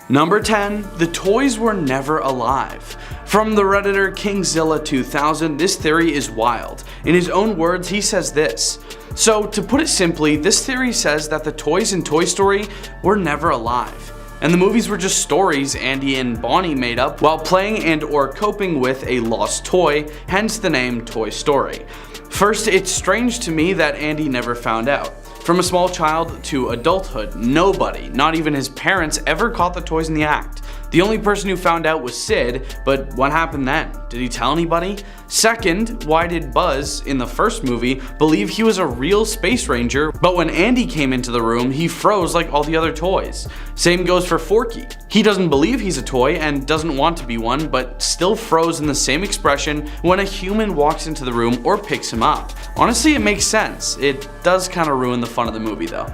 Number 10. The toys were never alive. From the Redditor Kingzilla2000, this theory is wild. In his own words, he says this. So to put it simply, this theory says that the toys in Toy Story were never alive, and the movies were just stories Andy and Bonnie made up while playing and or coping with a lost toy, hence the name Toy Story. First, it's strange to me that Andy never found out. From a small child to adulthood, nobody, not even his parents, ever caught the toys in the act. The only person who found out was Sid, but what happened then? Did he tell anybody? Second, why did Buzz, in the first movie, believe he was a real space ranger, but when Andy came into the room, he froze like all the other toys? Same goes for Forky. He doesn't believe he's a toy and doesn't want to be one, but still froze in the same expression when a human walks into the room or picks him up. Honestly, it makes sense. It does kind of ruin the fun of the movie though.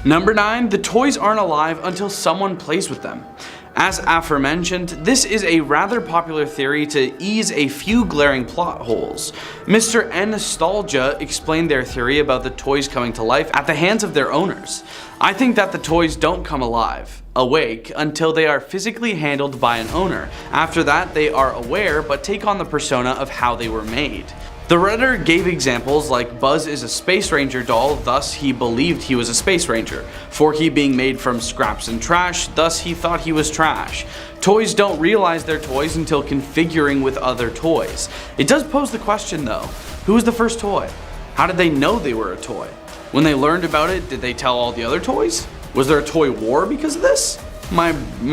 Number 9. The toys aren't alive until someone plays with them. As aforementioned, this is a rather popular theory to ease a few glaring plot holes. Mr. N Nostalgia explained their theory about the toys coming to life at the hands of their owners. I think that the toys don't come awake, until they are physically handled by an owner. After that, they are aware but take on the persona of how they were made. The Redditor gave examples like Buzz is a Space Ranger doll, thus he believed he was a Space Ranger. Forky being made from scraps and trash, thus he thought he was trash. Toys don't realize they're toys until configuring with other toys. It does pose the question though, who was the first toy? How did they know they were a toy? When they learned about it, did they tell all the other toys? Was there a toy war because of this? My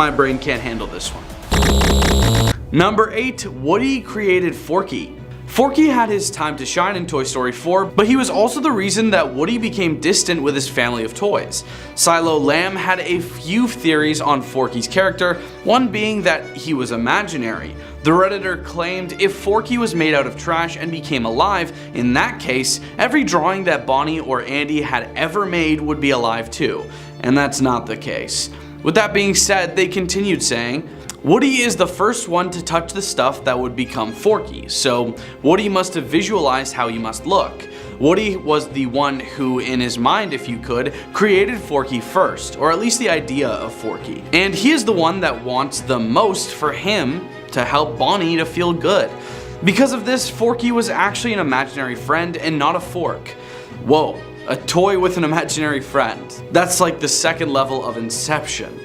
brain can't handle this one. Number 8. Woody created Forky. Forky had his time to shine in Toy Story 4, but he was also the reason that Woody became distant with his family of toys. Silo Lamb had a few theories on Forky's character, one being that he was imaginary. The Redditor claimed if Forky was made out of trash and became alive, in that case, every drawing that Bonnie or Andy had ever made would be alive too. And that's not the case. With that being said, they continued saying, Woody is the first one to touch the stuff that would become Forky, so Woody must have visualized how he must look. Woody was the one who, in his mind if you could, created Forky first, or at least the idea of Forky. And he is the one that wants the most for him to help Bonnie to feel good. Because of this, Forky was actually an imaginary friend and not a fork. Whoa, a toy with an imaginary friend. That's like the second level of Inception.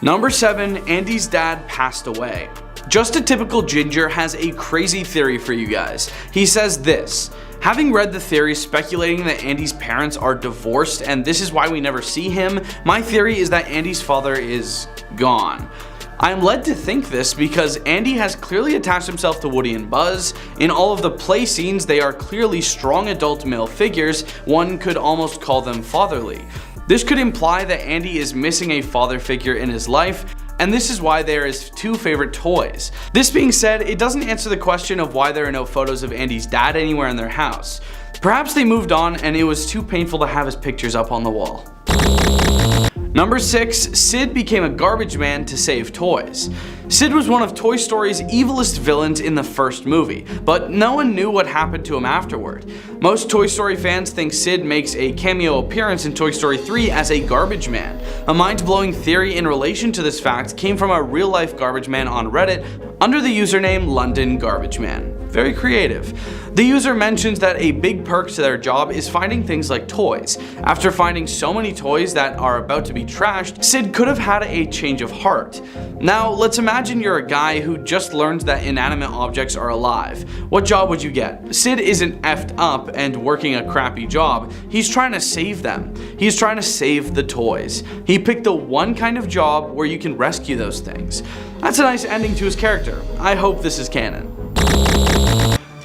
Number 7. Andy's dad passed away. Just a Typical Ginger has a crazy theory for you guys. He says this: having read the theory speculating that Andy's parents are divorced and this is why we never see him, my theory is that Andy's father is gone. I am led to think this because Andy has clearly attached himself to Woody and Buzz. In all of the play scenes, they are clearly strong adult male figures. One could almost call them fatherly. This could imply that Andy is missing a father figure in his life, and this is why there is 2 favorite toys. This being said, it doesn't answer the question of why there are no photos of Andy's dad anywhere in their house. Perhaps they moved on and it was too painful to have his pictures up on the wall. Number 6. Sid became a garbage man to save toys. Sid was one of Toy Story's evilest villains in the first movie, but no one knew what happened to him afterward. Most Toy Story fans think Sid makes a cameo appearance in Toy Story 3 as a garbage man. A mind-blowing theory in relation to this fact came from a real-life garbage man on Reddit under the username London Garbage Man. Very creative. The user mentions that a big perk to their job is finding things like toys. After finding so many toys that are about to be trashed, Sid could have had a change of heart. Now, let's imagine you're a guy who just learns that inanimate objects are alive. What job would you get? Sid isn't effed up and working a crappy job. He's trying to save them. He's trying to save the toys. He picked the one kind of job where you can rescue those things. That's a nice ending to his character. I hope this is canon.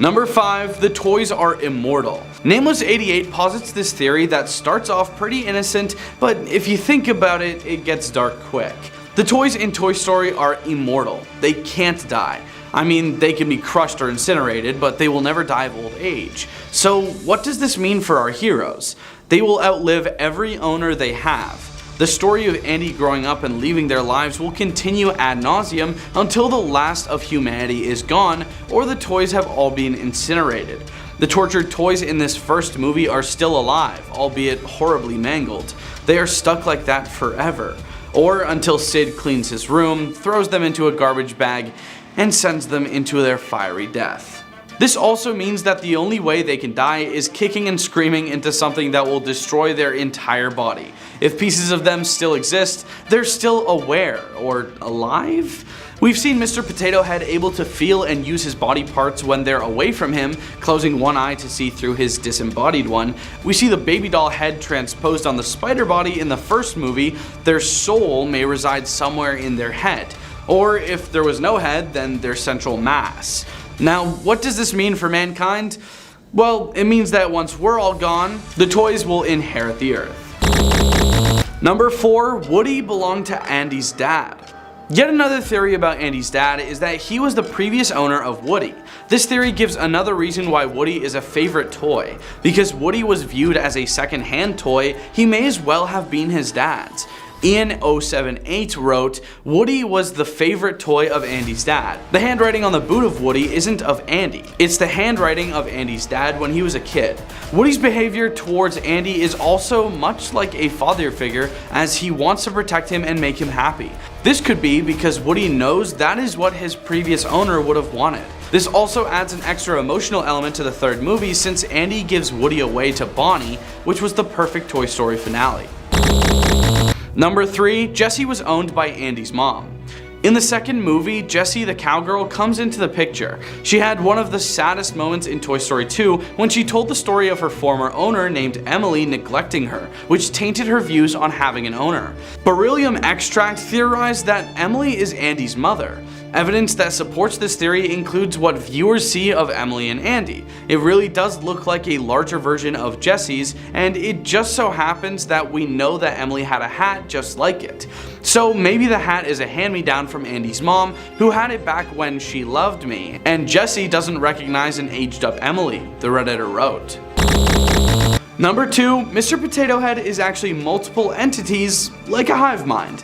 Number 5. The toys are immortal. Nameless88 posits this theory that starts off pretty innocent, but if you think about it, it gets dark quick. The toys in Toy Story are immortal. They can't die. I mean, they can be crushed or incinerated, but they will never die of old age. So what does this mean for our heroes? They will outlive every owner they have. The story of Andy growing up and leaving their lives will continue ad nauseum until the last of humanity is gone or the toys have all been incinerated. The tortured toys in this first movie are still alive, albeit horribly mangled. They are stuck like that forever. or until Sid cleans his room, throws them into a garbage bag, and sends them into their fiery death. This also means that the only way they can die is kicking and screaming into something that will destroy their entire body. If pieces of them still exist, they're still aware, or alive? We've seen Mr. Potato Head able to feel and use his body parts when they're away from him, closing one eye to see through his disembodied one. We see the baby doll head transposed on the spider body in the first movie. Their soul may reside somewhere in their head. Or if there was no head, then their central mass. Now, what does this mean for mankind? Well, it means that once we're all gone, the toys will inherit the earth. Number 4, Woody belonged to Andy's dad. Yet another theory about Andy's dad is that he was the previous owner of Woody. This theory gives another reason why Woody is a favorite toy. Because Woody was viewed as a second-hand toy, he may as well have been his dad's. Ian078 wrote, Woody was the favorite toy of Andy's dad. The handwriting on the boot of Woody isn't of Andy. It's the handwriting of Andy's dad when he was a kid. Woody's behavior towards Andy is also much like a father figure, as he wants to protect him and make him happy. This could be because Woody knows that is what his previous owner would have wanted. This also adds an extra emotional element to the third movie, since Andy gives Woody away to Bonnie, which was the perfect Toy Story finale. Number 3, Jessie was owned by Andy's mom. In the second movie, Jessie the cowgirl comes into the picture. She had one of the saddest moments in Toy Story 2 when she told the story of her former owner named Emily neglecting her, which tainted her views on having an owner. Beryllium Extract theorized that Emily is Andy's mother. Evidence that supports this theory includes what viewers see of Emily and Andy. It really does look like a larger version of Jessie's, and it just so happens that we know that Emily had a hat just like it. So maybe the hat is a hand-me-down from Andy's mom, who had it back when she loved me, and Jessie doesn't recognize an aged-up Emily, the Redditor wrote. Number 2, Mr. Potato Head is actually multiple entities, like a hive mind.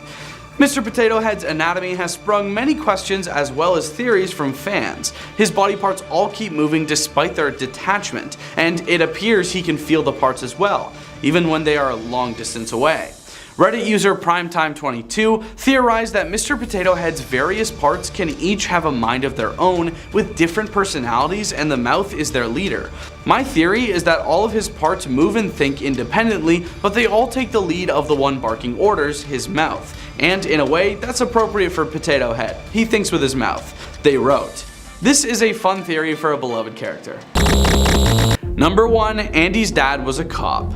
Mr. Potato Head's anatomy has sprung many questions as well as theories from fans. His body parts all keep moving despite their detachment, and it appears he can feel the parts as well, even when they are a long distance away. Reddit user Primetime22 theorized that Mr. Potato Head's various parts can each have a mind of their own with different personalities, and the mouth is their leader. My theory is that all of his parts move and think independently, but they all take the lead of the one barking orders, his mouth. And in a way, that's appropriate for Potato Head. He thinks with his mouth. They wrote. This is a fun theory for a beloved character. Number 1, Andy's dad was a cop.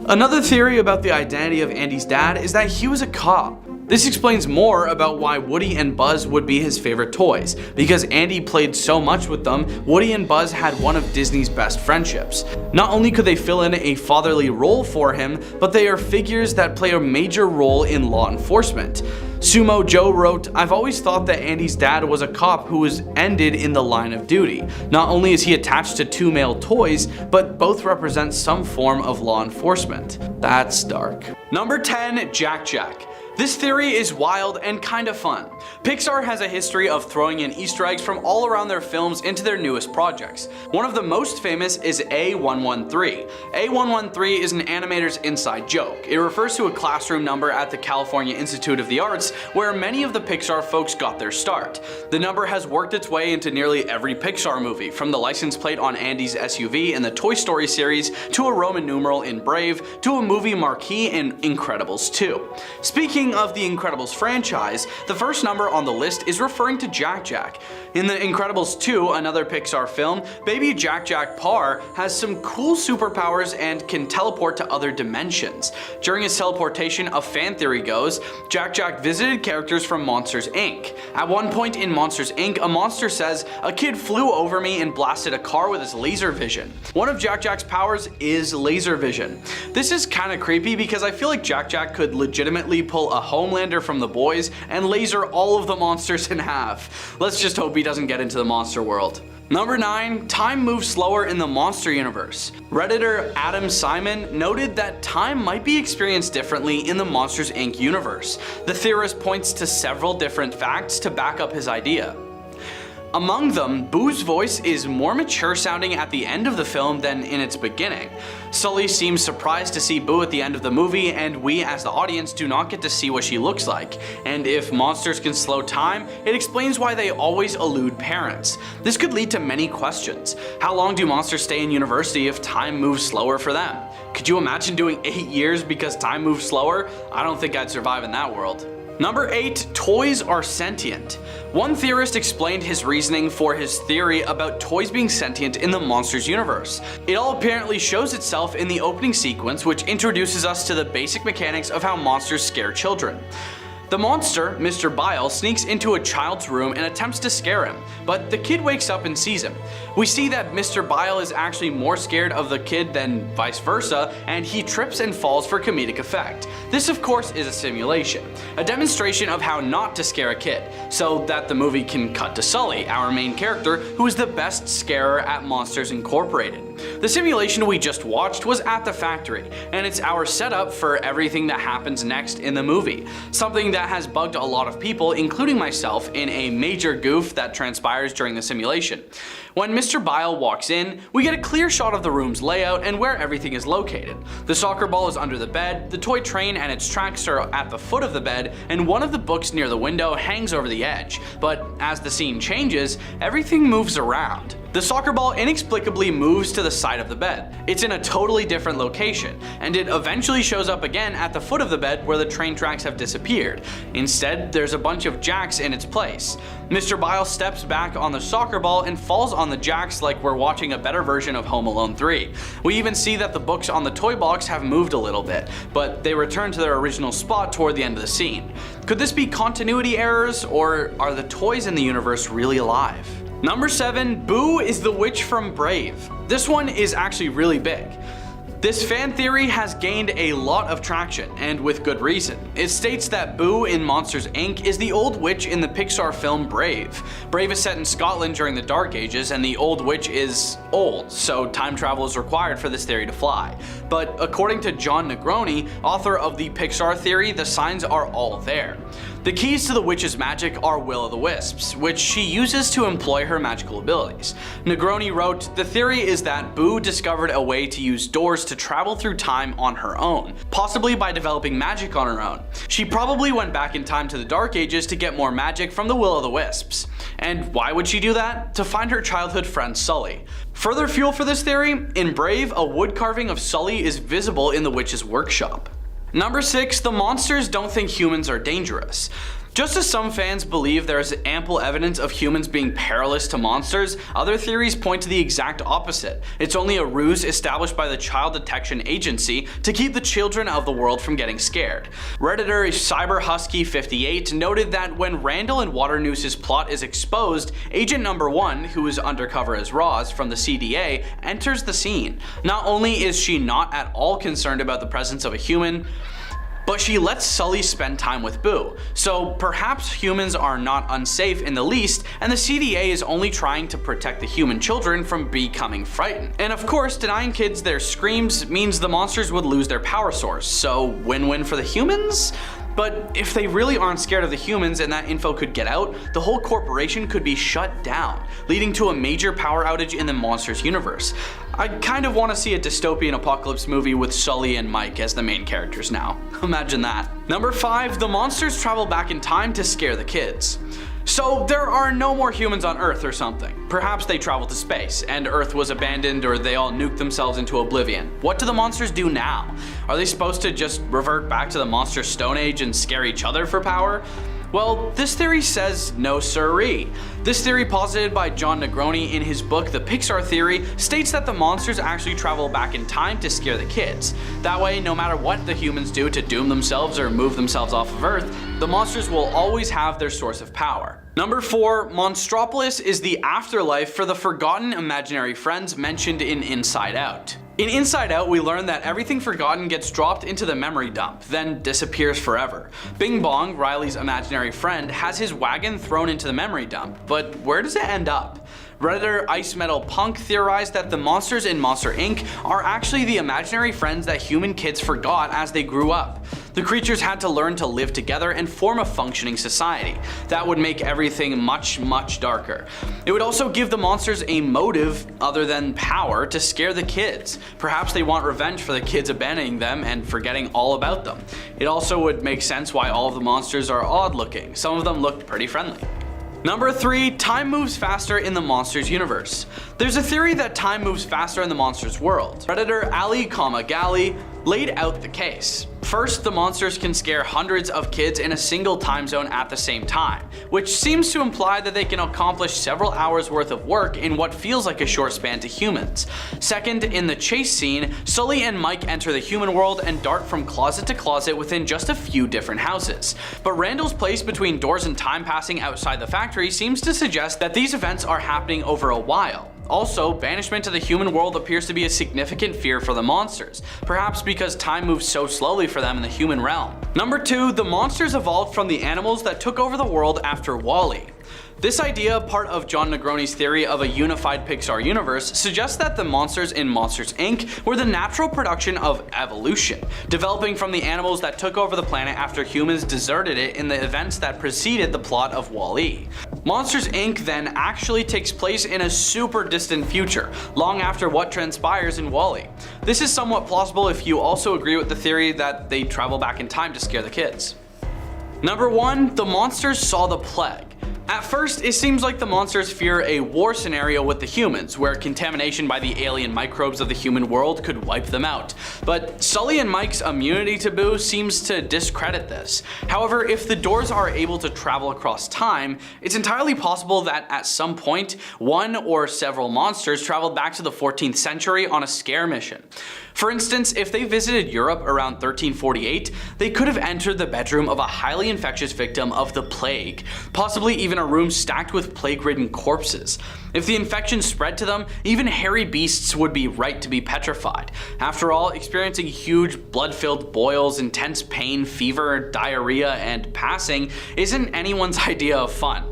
Another theory about the identity of Andy's dad is that he was a cop. This explains more about why Woody and Buzz would be his favorite toys. Because Andy played so much with them, Woody and Buzz had one of Disney's best friendships. Not only could they fill in a fatherly role for him, but they are figures that play a major role in law enforcement. Sumo Joe wrote, I've always thought that Andy's dad was a cop who was ended in the line of duty. Not only is he attached to 2 male toys, but both represent some form of law enforcement. That's dark. Number 10, Jack Jack. This theory is wild and kinda fun. Pixar has a history of throwing in Easter eggs from all around their films into their newest projects. One of the most famous is A113. A113 is an animator's inside joke. It refers to a classroom number at the California Institute of the Arts, where many of the Pixar folks got their start. The number has worked its way into nearly every Pixar movie, from the license plate on Andy's SUV in the Toy Story series, to a Roman numeral in Brave, to a movie marquee in Incredibles 2. Speaking of the Incredibles franchise, the first number on the list is referring to Jack Jack. In the Incredibles 2, another Pixar film, baby Jack Jack Parr has some cool superpowers and can teleport to other dimensions. During his teleportation, a fan theory goes, Jack Jack visited characters from Monsters Inc. At one point in Monsters Inc., a monster says, a kid flew over me and blasted a car with his laser vision. One of Jack Jack's powers is laser vision. This is kinda creepy because I feel like Jack Jack could legitimately pull a Homelander from The Boys and laser all of the monsters in half. Let's just hope he doesn't get into the monster world. Number 9, time moves slower in the monster universe. Redditor Adam Simon noted that time might be experienced differently in the Monsters Inc. universe. The theorist points to several different facts to back up his idea. Among them, Boo's voice is more mature sounding at the end of the film than in its beginning. Sully seems surprised to see Boo at the end of the movie, and we as the audience do not get to see what she looks like. And if monsters can slow time, it explains why they always elude parents. This could lead to many questions. How long do monsters stay in university if time moves slower for them? Could you imagine doing 8 years because time moves slower? I don't think I'd survive in that world. Number 8, toys are sentient. One theorist explained his reasoning for his theory about toys being sentient in the Monsters universe. It all apparently shows itself in the opening sequence, which introduces us to the basic mechanics of how monsters scare children. The monster, Mr. Bile, sneaks into a child's room and attempts to scare him, but the kid wakes up and sees him. We see that Mr. Bile is actually more scared of the kid than vice versa, and he trips and falls for comedic effect. This of course is a simulation, a demonstration of how not to scare a kid, so that the movie can cut to Sully, our main character, who is the best scarer at Monsters Incorporated. The simulation we just watched was at the factory, and it's our setup for everything that happens next in the movie, something that has bugged a lot of people, including myself, in a major goof that transpires during the simulation. When Mr. Bile walks in, we get a clear shot of the room's layout and where everything is located. The soccer ball is under the bed, the toy train and its tracks are at the foot of the bed, and one of the books near the window hangs over the edge. But as the scene changes, everything moves around. The soccer ball inexplicably moves to the side of the bed. It's in a totally different location, and it eventually shows up again at the foot of the bed where the train tracks have disappeared. Instead, there's a bunch of jacks in its place. Mr. Bile steps back on the soccer ball and falls on the jacks like we're watching a better version of Home Alone 3. We even see that the books on the toy box have moved a little bit, but they return to their original spot toward the end of the scene. Could this be continuity errors, or are the toys in the universe really alive? Number 7, Boo is the witch from Brave. This one is actually really big. This fan theory has gained a lot of traction, and with good reason. It states that Boo in Monsters Inc. is the old witch in the Pixar film Brave. Brave is set in Scotland during the Dark Ages, and the old witch is old, so time travel is required for this theory to fly. But according to John Negroni, author of the Pixar Theory, the signs are all there. The keys to the witch's magic are will-o'-the-wisps, which she uses to employ her magical abilities. Negroni wrote, "The theory is that Boo discovered a way to use doors to travel through time on her own, possibly by developing magic on her own. She probably went back in time to the Dark Ages to get more magic from the will-o'-the-wisps. And why would she do that? To find her childhood friend Sully." Further fuel for this theory, in Brave, a wood carving of Sully is visible in the witch's workshop. Number 6, the monsters don't think humans are dangerous. Just as some fans believe there is ample evidence of humans being perilous to monsters, other theories point to the exact opposite. It's only a ruse established by the Child Detection Agency to keep the children of the world from getting scared. Redditor CyberHusky58 noted that when Randall and Waternoose's plot is exposed, Agent Number 1, who is undercover as Roz from the CDA, enters the scene. Not only is she not at all concerned about the presence of a human, but she lets Sully spend time with Boo. So perhaps humans are not unsafe in the least, and the CDA is only trying to protect the human children from becoming frightened. And of course, denying kids their screams means the monsters would lose their power source, so win-win for the humans? But if they really aren't scared of the humans and that info could get out, the whole corporation could be shut down, leading to a major power outage in the Monsters universe. I kind of want to see a dystopian apocalypse movie with Sully and Mike as the main characters now. Imagine that. Number 5, the monsters travel back in time to scare the kids. So there are no more humans on Earth or something. Perhaps they traveled to space, and Earth was abandoned, or they all nuked themselves into oblivion. What do the monsters do now? Are they supposed to just revert back to the monster Stone Age and scare each other for power? Well, this theory says no siree. This theory, posited by John Negroni in his book The Pixar Theory, states that the monsters actually travel back in time to scare the kids. That way, no matter what the humans do to doom themselves or move themselves off of Earth, the monsters will always have their source of power. Number 4, Monstropolis is the afterlife for the forgotten imaginary friends mentioned in Inside Out. In Inside Out, we learn that everything forgotten gets dropped into the memory dump, then disappears forever. Bing Bong, Riley's imaginary friend, has his wagon thrown into the memory dump, but where does it end up? Redditor Ice Metal Punk theorized that the monsters in Monster Inc. are actually the imaginary friends that human kids forgot as they grew up. The creatures had to learn to live together and form a functioning society. That would make everything much darker. It would also give the monsters a motive other than power to scare the kids. Perhaps they want revenge for the kids abandoning them and forgetting all about them. It also would make sense why all of the monsters are odd looking. Some of them looked pretty friendly. Number 3, time moves faster in the monsters universe. There's a theory that time moves faster in the monsters world. Redditor Ali, Gali laid out the case. First, the monsters can scare hundreds of kids in a single time zone at the same time, which seems to imply that they can accomplish several hours worth of work in what feels like a short span to humans. Second, in the chase scene, Sully and Mike enter the human world and dart from closet to closet within just a few different houses. But Randall's place between doors and time passing outside the factory seems to suggest that these events are happening over a while. Also, banishment to the human world appears to be a significant fear for the monsters, perhaps because time moves so slowly for them in the human realm. Number 2, the monsters evolved from the animals that took over the world after WALL-E. This idea, part of John Negroni's theory of a unified Pixar universe, suggests that the monsters in Monsters Inc. were the natural production of evolution, developing from the animals that took over the planet after humans deserted it in the events that preceded the plot of WALL-E. Monsters Inc. then actually takes place in a super distant future, long after what transpires in WALL-E. This is somewhat plausible if you also agree with the theory that they travel back in time to scare the kids. Number 1, the monsters saw the plague. At first, it seems like the monsters fear a war scenario with the humans, where contamination by the alien microbes of the human world could wipe them out. But Sully and Mike's immunity taboo seems to discredit this. However, if the doors are able to travel across time, it's entirely possible that at some point, one or several monsters traveled back to the 14th century on a scare mission. For instance, if they visited Europe around 1348, they could have entered the bedroom of a highly infectious victim of the plague, possibly even a room stacked with plague-ridden corpses. If the infection spread to them, even hairy beasts would be right to be petrified. After all, experiencing huge blood-filled boils, intense pain, fever, diarrhea, and passing isn't anyone's idea of fun.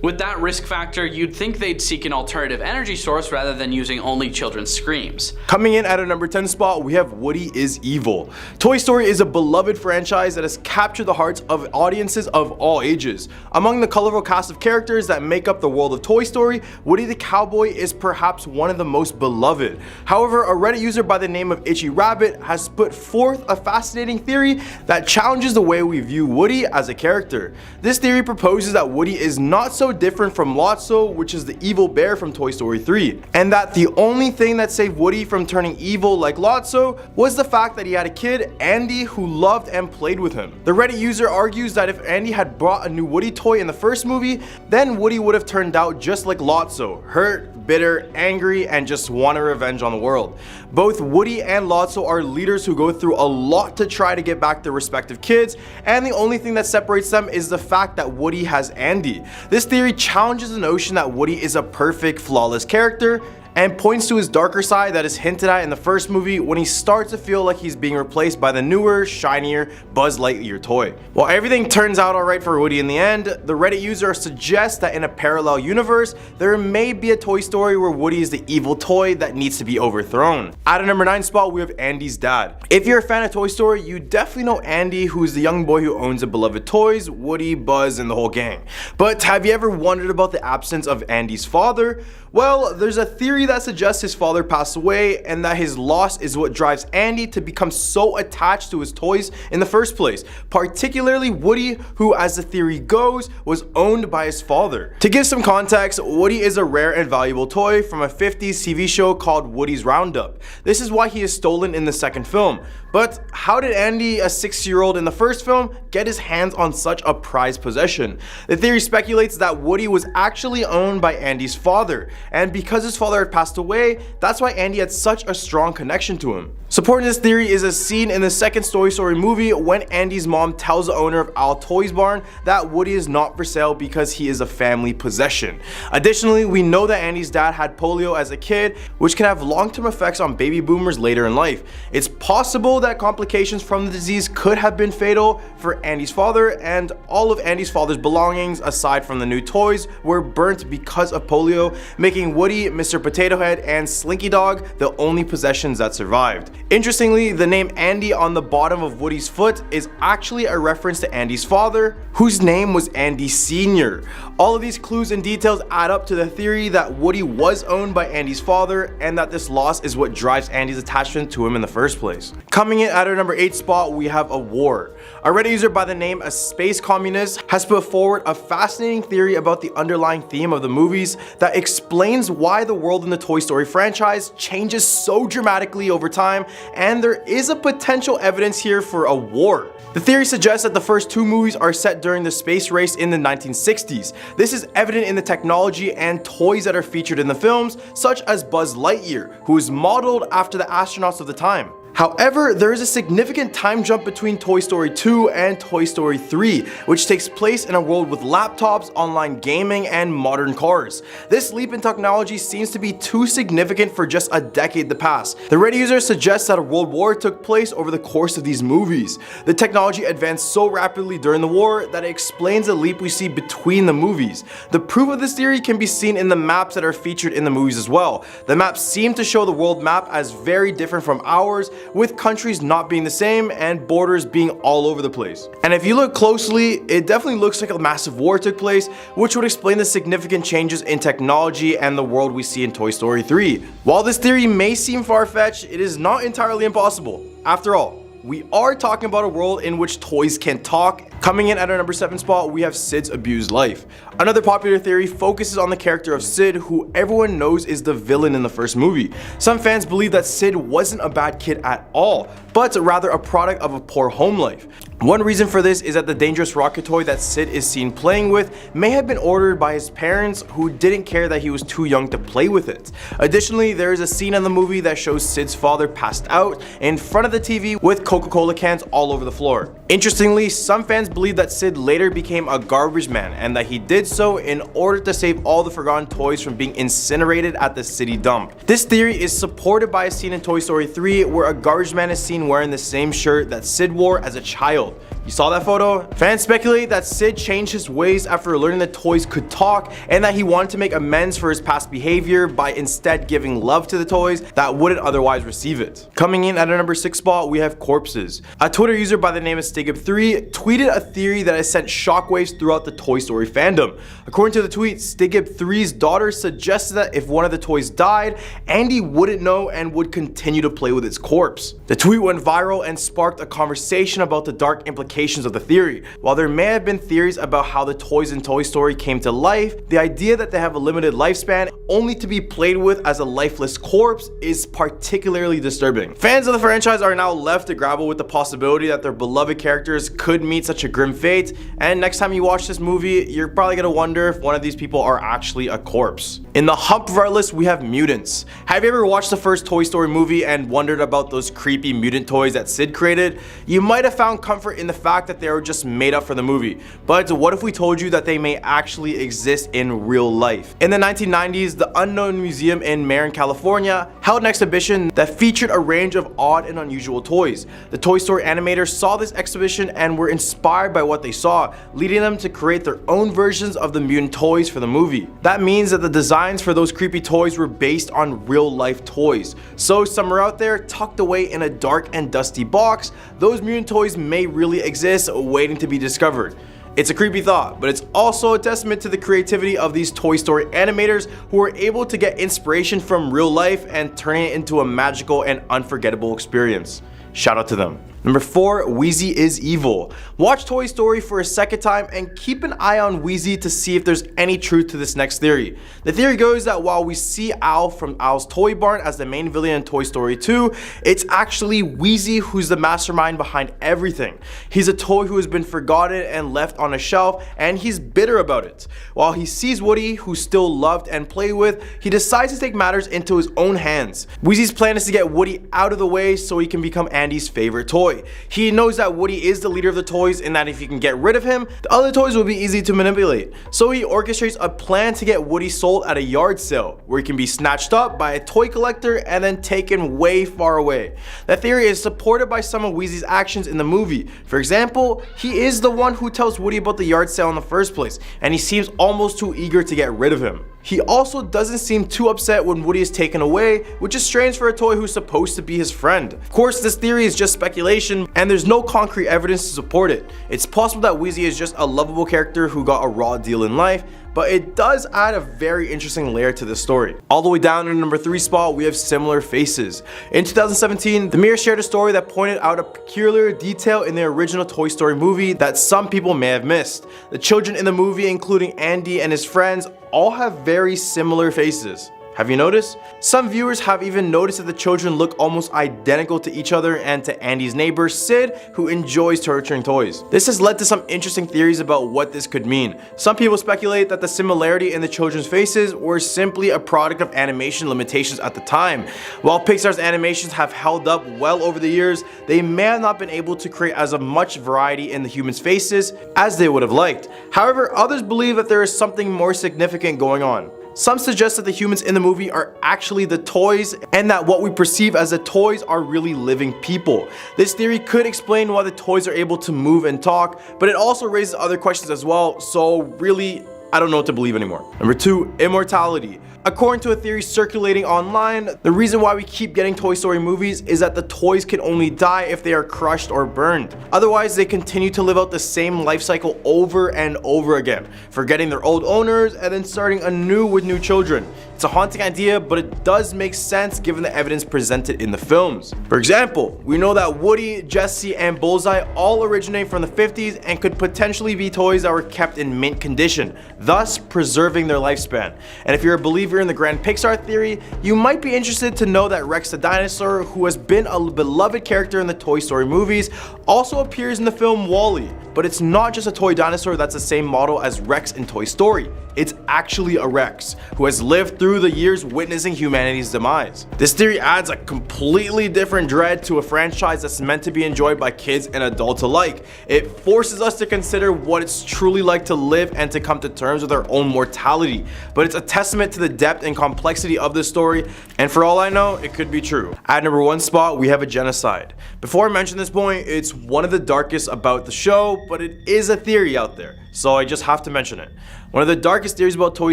With that risk factor, you'd think they'd seek an alternative energy source rather than using only children's screams. Coming in at a number 10 spot, we have Woody is Evil. Toy Story is a beloved franchise that has captured the hearts of audiences of all ages. Among the colorful cast of characters that make up the world of Toy Story, Woody the Cowboy is perhaps one of the most beloved. However, a Reddit user by the name of Itchy Rabbit has put forth a fascinating theory that challenges the way we view Woody as a character. This theory proposes that Woody is not so different from Lotso, which is the evil bear from Toy Story 3, and that the only thing that saved Woody from turning evil like Lotso was the fact that he had a kid, Andy, who loved and played with him. The Reddit user argues that if Andy had brought a new Woody toy in the first movie, then Woody would have turned out just like Lotso, hurt, bitter, angry, and just wanted revenge on the world. Both Woody and Lotso are leaders who go through a lot to try to get back their respective kids, and the only thing that separates them is the fact that Woody has Andy. This theory challenges the notion that Woody is a perfect, flawless character, and points to his darker side that is hinted at in the first movie when he starts to feel like he's being replaced by the newer, shinier Buzz Lightyear toy. While everything turns out alright for Woody in the end, the Reddit user suggests that in a parallel universe, there may be a Toy Story where Woody is the evil toy that needs to be overthrown. At a number 9 spot, we have Andy's dad. If you're a fan of Toy Story, you definitely know Andy, who's the young boy who owns the beloved toys, Woody, Buzz, and the whole gang. But have you ever wondered about the absence of Andy's father? Well, there's a theory that suggests his father passed away and that his loss is what drives Andy to become so attached to his toys in the first place, particularly Woody, who, as the theory goes, was owned by his father. To give some context, Woody is a rare and valuable toy from a 50s TV show called Woody's Roundup. This is why he is stolen in the second film. But how did Andy, a 6-year-old in the first film, get his hands on such a prized possession? The theory speculates that Woody was actually owned by Andy's father, and because his father had passed away, that's why Andy had such a strong connection to him. Supporting this theory is a scene in the second Toy Story movie when Andy's mom tells the owner of Al Toys Barn that Woody is not for sale because he is a family possession. Additionally, we know that Andy's dad had polio as a kid, which can have long-term effects on baby boomers later in life. It's possible that complications from the disease could have been fatal for Andy's father, and all of Andy's father's belongings, aside from the new toys, were burnt because of polio, making Woody, Mr. Potato Head, and Slinky Dog the only possessions that survived. Interestingly, the name Andy on the bottom of Woody's foot is actually a reference to Andy's father, whose name was Andy Sr. All of these clues and details add up to the theory that Woody was owned by Andy's father, and that this loss is what drives Andy's attachment to him in the first place. Coming in at our number 8 spot, we have a war. A Reddit user by the name A Space Communist has put forward a fascinating theory about the underlying theme of the movies that explains why the world in the Toy Story franchise changes so dramatically over time, and there is a potential evidence here for a war. The theory suggests that the first 2 movies are set during the space race in the 1960s. This is evident in the technology and toys that are featured in the films, such as Buzz Lightyear, who is modeled after the astronauts of the time. However, there is a significant time jump between Toy Story 2 and Toy Story 3, which takes place in a world with laptops, online gaming, and modern cars. This leap in technology seems to be too significant for just a decade to pass. The Reddit user suggests that a world war took place over the course of these movies. The technology advanced so rapidly during the war that it explains the leap we see between the movies. The proof of this theory can be seen in the maps that are featured in the movies as well. The maps seem to show the world map as very different from ours, with countries not being the same and borders being all over the place. And if you look closely, it definitely looks like a massive war took place, which would explain the significant changes in technology and the world we see in Toy Story 3. While this theory may seem far-fetched, it is not entirely impossible. After all, we are talking about a world in which toys can talk. Coming in at our number 7 spot, we have Sid's abused life. Another popular theory focuses on the character of Sid, who everyone knows is the villain in the first movie. Some fans believe that Sid wasn't a bad kid at all, but rather a product of a poor home life. One reason for this is that the dangerous rocket toy that Sid is seen playing with may have been ordered by his parents, who didn't care that he was too young to play with it. Additionally, there is a scene in the movie that shows Sid's father passed out in front of the TV with Coca-Cola cans all over the floor. Interestingly, some fans believe that Sid later became a garbage man, and that he did so in order to save all the forgotten toys from being incinerated at the city dump. This theory is supported by a scene in Toy Story 3 where a garbage man is seen wearing the same shirt that Sid wore as a child. You saw that photo? Fans speculate that Sid changed his ways after learning that toys could talk, and that he wanted to make amends for his past behavior by instead giving love to the toys that wouldn't otherwise receive it. Coming in at our number 6 spot, we have corpses. A Twitter user by the name of Stigib3 tweeted a theory that has sent shockwaves throughout the Toy Story fandom. According to the tweet, Stigib3's daughter suggested that if one of the toys died, Andy wouldn't know and would continue to play with its corpse. The tweet went viral and sparked a conversation about the dark implications of the theory. While there may have been theories about how the toys in Toy Story came to life, the idea that they have a limited lifespan only to be played with as a lifeless corpse is particularly disturbing. Fans of the franchise are now left to grapple with the possibility that their beloved characters could meet such a grim fate, and next time you watch this movie, you're probably gonna wonder if one of these people are actually a corpse. In the hump of our list, we have mutants. Have you ever watched the first Toy Story movie and wondered about those creepy mutant toys that Sid created? You might have found comfort in the fact that they were just made up for the movie, but what if we told you that they may actually exist in real life? In the 1990s, the Unknown Museum in Marin, California held an exhibition that featured a range of odd and unusual toys. The Toy Story animators saw this exhibition and were inspired by what they saw, leading them to create their own versions of the mutant toys for the movie. That means that the designs for those creepy toys were based on real life toys. So somewhere out there, tucked away in a dark and dusty box, those mutant toys may really exist, waiting to be discovered. It's a creepy thought, but it's also a testament to the creativity of these Toy Story animators, who were able to get inspiration from real life and turning it into a magical and unforgettable experience. Shout out to them. Number 4, Wheezy is evil. Watch Toy Story for a second time and keep an eye on Wheezy to see if there's any truth to this next theory. The theory goes that while we see Al from Al's Toy Barn as the main villain in Toy Story 2, it's actually Wheezy who's the mastermind behind everything. He's a toy who has been forgotten and left on a shelf, and he's bitter about it. While he sees Woody, who's still loved and played with, he decides to take matters into his own hands. Wheezy's plan is to get Woody out of the way so he can become Andy's favorite toy. toy. He knows that Woody is the leader of the toys and that if he can get rid of him, the other toys will be easy to manipulate. So he orchestrates a plan to get Woody sold at a yard sale, where he can be snatched up by a toy collector and then taken way far away. That theory is supported by some of Weasley's actions in the movie. For example, he is the one who tells Woody about the yard sale in the first place, and he seems almost too eager to get rid of him. He also doesn't seem too upset when Woody is taken away, which is strange for a toy who's supposed to be his friend. Of course, this theory is just speculation, and there's no concrete evidence to support it. It's possible that Weasley is just a lovable character who got a raw deal in life, but it does add a very interesting layer to the story. All the way down in the number 3 spot, we have similar faces. In 2017, The Mirror shared a story that pointed out a peculiar detail in the original Toy Story movie that some people may have missed. The children in the movie, including Andy and his friends, all have very similar faces. Have you noticed? Some viewers have even noticed that the children look almost identical to each other and to Andy's neighbor, Sid, who enjoys torturing toys. This has led to some interesting theories about what this could mean. Some people speculate that the similarity in the children's faces were simply a product of animation limitations at the time. While Pixar's animations have held up well over the years, they may have not been able to create as much variety in the humans' faces as they would have liked. However, others believe that there is something more significant going on. Some suggest that the humans in the movie are actually the toys and that what we perceive as the toys are really living people. This theory could explain why the toys are able to move and talk, but it also raises other questions as well, so really, I don't know what to believe anymore. Number 2, immortality. According to a theory circulating online, the reason why we keep getting Toy Story movies is that the toys can only die if they are crushed or burned. Otherwise, they continue to live out the same life cycle over and over again, forgetting their old owners and then starting anew with new children. It's a haunting idea, but it does make sense given the evidence presented in the films. For example, we know that Woody, Jessie, and Bullseye all originate from the 50s and could potentially be toys that were kept in mint condition, thus preserving their lifespan. And if you're a believer in the grand Pixar theory, you might be interested to know that Rex the dinosaur, who has been a beloved character in the Toy Story movies, also appears in the film WALL-E. But it's not just a toy dinosaur that's the same model as Rex in Toy Story. It's actually a Rex, who has lived through the years witnessing humanity's demise. This theory adds a completely different dread to a franchise that's meant to be enjoyed by kids and adults alike. It forces us to consider what it's truly like to live and to come to terms with our own mortality. But it's a testament to the depth and complexity of this story, and for all I know, it could be true. At number 1 spot, we have a genocide. Before I mention this point, it's one of the darkest about the show, but it is a theory out there, so I just have to mention it. One of the darkest theories about Toy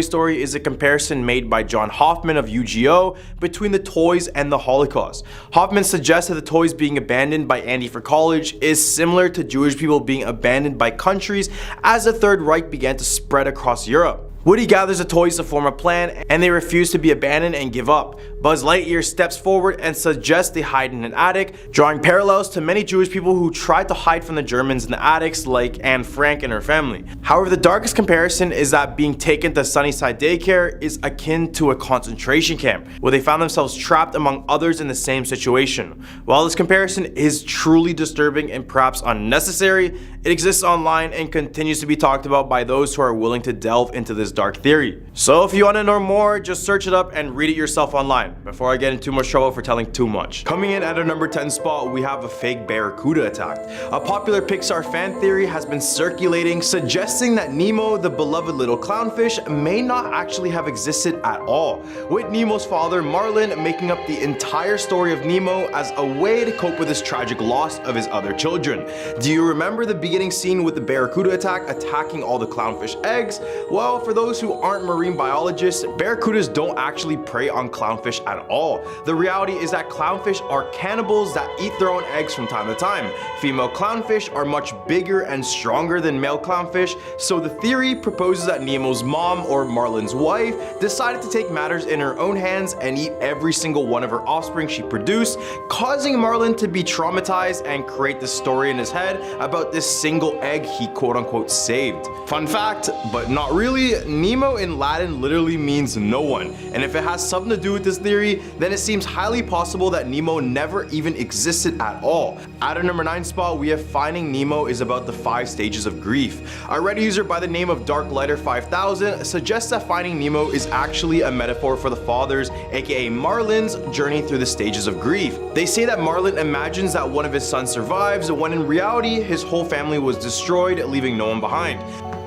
Story is a comparison made by John Hoffman of UGO between the toys and the Holocaust. Hoffman suggests that the toys being abandoned by Andy for college is similar to Jewish people being abandoned by countries as the Third Reich began to spread across Europe. Woody gathers the toys to form a plan, and they refuse to be abandoned and give up. Buzz Lightyear steps forward and suggests they hide in an attic, drawing parallels to many Jewish people who tried to hide from the Germans in the attics, like Anne Frank and her family. However, the darkest comparison is that being taken to Sunnyside Daycare is akin to a concentration camp, where they found themselves trapped among others in the same situation. While this comparison is truly disturbing and perhaps unnecessary, it exists online and continues to be talked about by those who are willing to delve into this dark theory. So if you want to know more, just search it up and read it yourself online before I get in too much trouble for telling too much. Coming in at our number 10 spot, we have a fake barracuda attack. A popular Pixar fan theory has been circulating suggesting that Nemo, the beloved little clownfish, may not actually have existed at all, with Nemo's father Marlin making up the entire story of Nemo as a way to cope with his tragic loss of his other children. Do you remember the beginning scene with the barracuda attack attacking all the clownfish eggs? Well, for those who aren't marine biologists, barracudas don't actually prey on clownfish at all. The reality is that clownfish are cannibals that eat their own eggs from time to time. Female clownfish are much bigger and stronger than male clownfish, so the theory proposes that Nemo's mom, or Marlin's wife, decided to take matters in her own hands and eat every single one of her offspring she produced, causing Marlin to be traumatized and create this story in his head about this single egg he quote-unquote saved. Fun fact, but not really, Nemo in Latin literally means no one, and if it has something to do with this theory, then it seems highly possible that Nemo never even existed at all. At our number 9 spot, we have Finding Nemo is about the 5 stages of grief. A Reddit user by the name of Darklighter5000 suggests that Finding Nemo is actually a metaphor for the father's, aka Marlin's, journey through the stages of grief. They say that Marlin imagines that one of his sons survives, when in reality, his whole family was destroyed, leaving no one behind.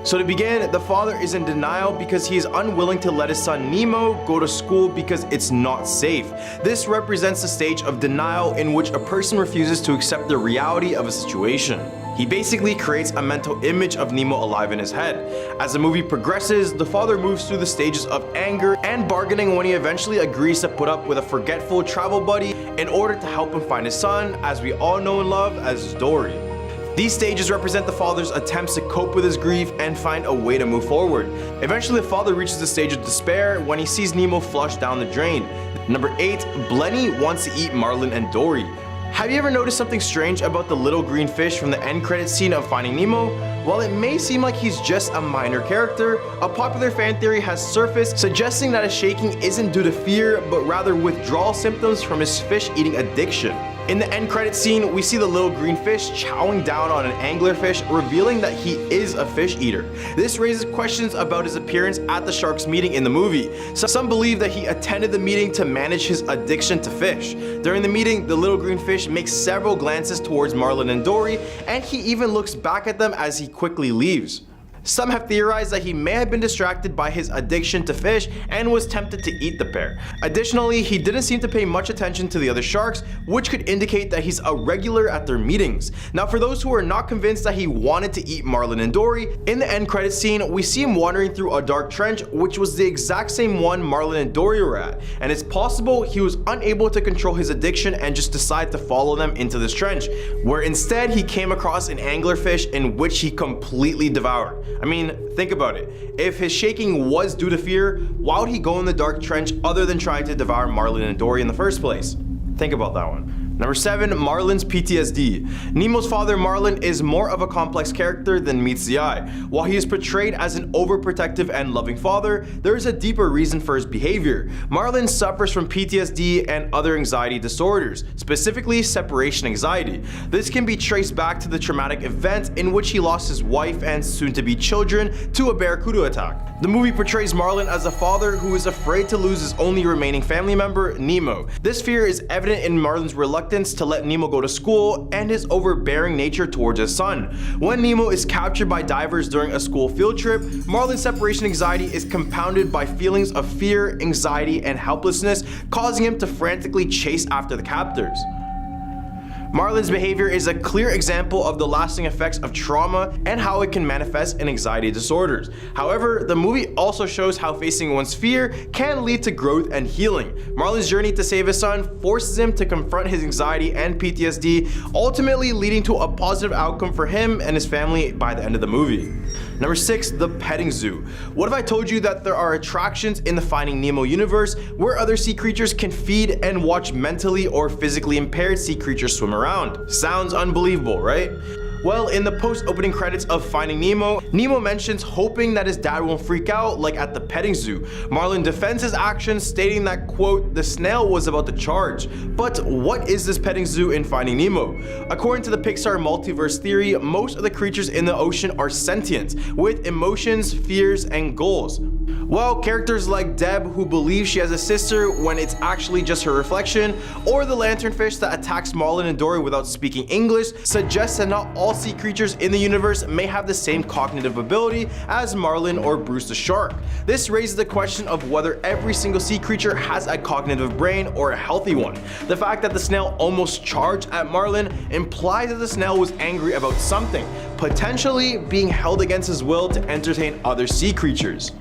So to begin, the father is in denial because he is unwilling to let his son Nemo go to school because it's not safe. This represents the stage of denial in which a person refuses to accept the reality of a situation. He basically creates a mental image of Nemo alive in his head. As the movie progresses, the father moves through the stages of anger and bargaining when he eventually agrees to put up with a forgetful travel buddy in order to help him find his son, as we all know and love as Dory. These stages represent the father's attempts to cope with his grief and find a way to move forward. Eventually, the father reaches the stage of despair when he sees Nemo flush down the drain. Number 8, Blenny wants to eat Marlin and Dory. Have you ever noticed something strange about the little green fish from the end credits scene of Finding Nemo? While it may seem like he's just a minor character, a popular fan theory has surfaced suggesting that his shaking isn't due to fear, but rather withdrawal symptoms from his fish-eating addiction. In the end credits scene, we see the little green fish chowing down on an anglerfish, revealing that he is a fish eater. This raises questions about his appearance at the sharks meeting in the movie. So some believe that he attended the meeting to manage his addiction to fish. During the meeting, the little green fish makes several glances towards Marlin and Dory, and he even looks back at them as he quickly leaves. Some have theorized that he may have been distracted by his addiction to fish and was tempted to eat the pair. Additionally, he didn't seem to pay much attention to the other sharks, which could indicate that he's a regular at their meetings. Now, for those who are not convinced that he wanted to eat Marlin and Dory, in the end credits scene, we see him wandering through a dark trench, which was the exact same one Marlin and Dory were at. And it's possible he was unable to control his addiction and just decided to follow them into this trench, where instead he came across an anglerfish in which he completely devoured. I mean, think about it. If his shaking was due to fear, why would he go in the dark trench other than trying to devour Marlin and Dory in the first place? Think about that one. Number 7, Marlin's PTSD. Nemo's father, Marlin, is more of a complex character than meets the eye. While he is portrayed as an overprotective and loving father, there is a deeper reason for his behavior. Marlin suffers from PTSD and other anxiety disorders, specifically separation anxiety. This can be traced back to the traumatic event in which he lost his wife and soon-to-be children to a barracuda attack. The movie portrays Marlin as a father who is afraid to lose his only remaining family member, Nemo. This fear is evident in Marlin's reluctance to let Nemo go to school and his overbearing nature towards his son. When Nemo is captured by divers during a school field trip, Marlin's separation anxiety is compounded by feelings of fear, anxiety, and helplessness, causing him to frantically chase after the captors. Marlin's behavior is a clear example of the lasting effects of trauma and how it can manifest in anxiety disorders. However, the movie also shows how facing one's fear can lead to growth and healing. Marlin's journey to save his son forces him to confront his anxiety and PTSD, ultimately leading to a positive outcome for him and his family by the end of the movie. Number 6, the petting zoo. What if I told you that there are attractions in the Finding Nemo universe where other sea creatures can feed and watch mentally or physically impaired sea creatures swim around? Sounds unbelievable, right? Well, in the post-opening credits of Finding Nemo, Nemo mentions hoping that his dad won't freak out like at the petting zoo. Marlin defends his actions, stating that, quote, the snail was about to charge. But what is this petting zoo in Finding Nemo? According to the Pixar multiverse theory, most of the creatures in the ocean are sentient, with emotions, fears, and goals. Well, characters like Deb, who believes she has a sister when it's actually just her reflection, or the lanternfish that attacks Marlin and Dory without speaking English, suggests that not all sea creatures in the universe may have the same cognitive ability as Marlin or Bruce the shark. This raises the question of whether every single sea creature has a cognitive brain or a healthy one. The fact that the snail almost charged at Marlin implies that the snail was angry about something, potentially being held against his will to entertain other sea creatures.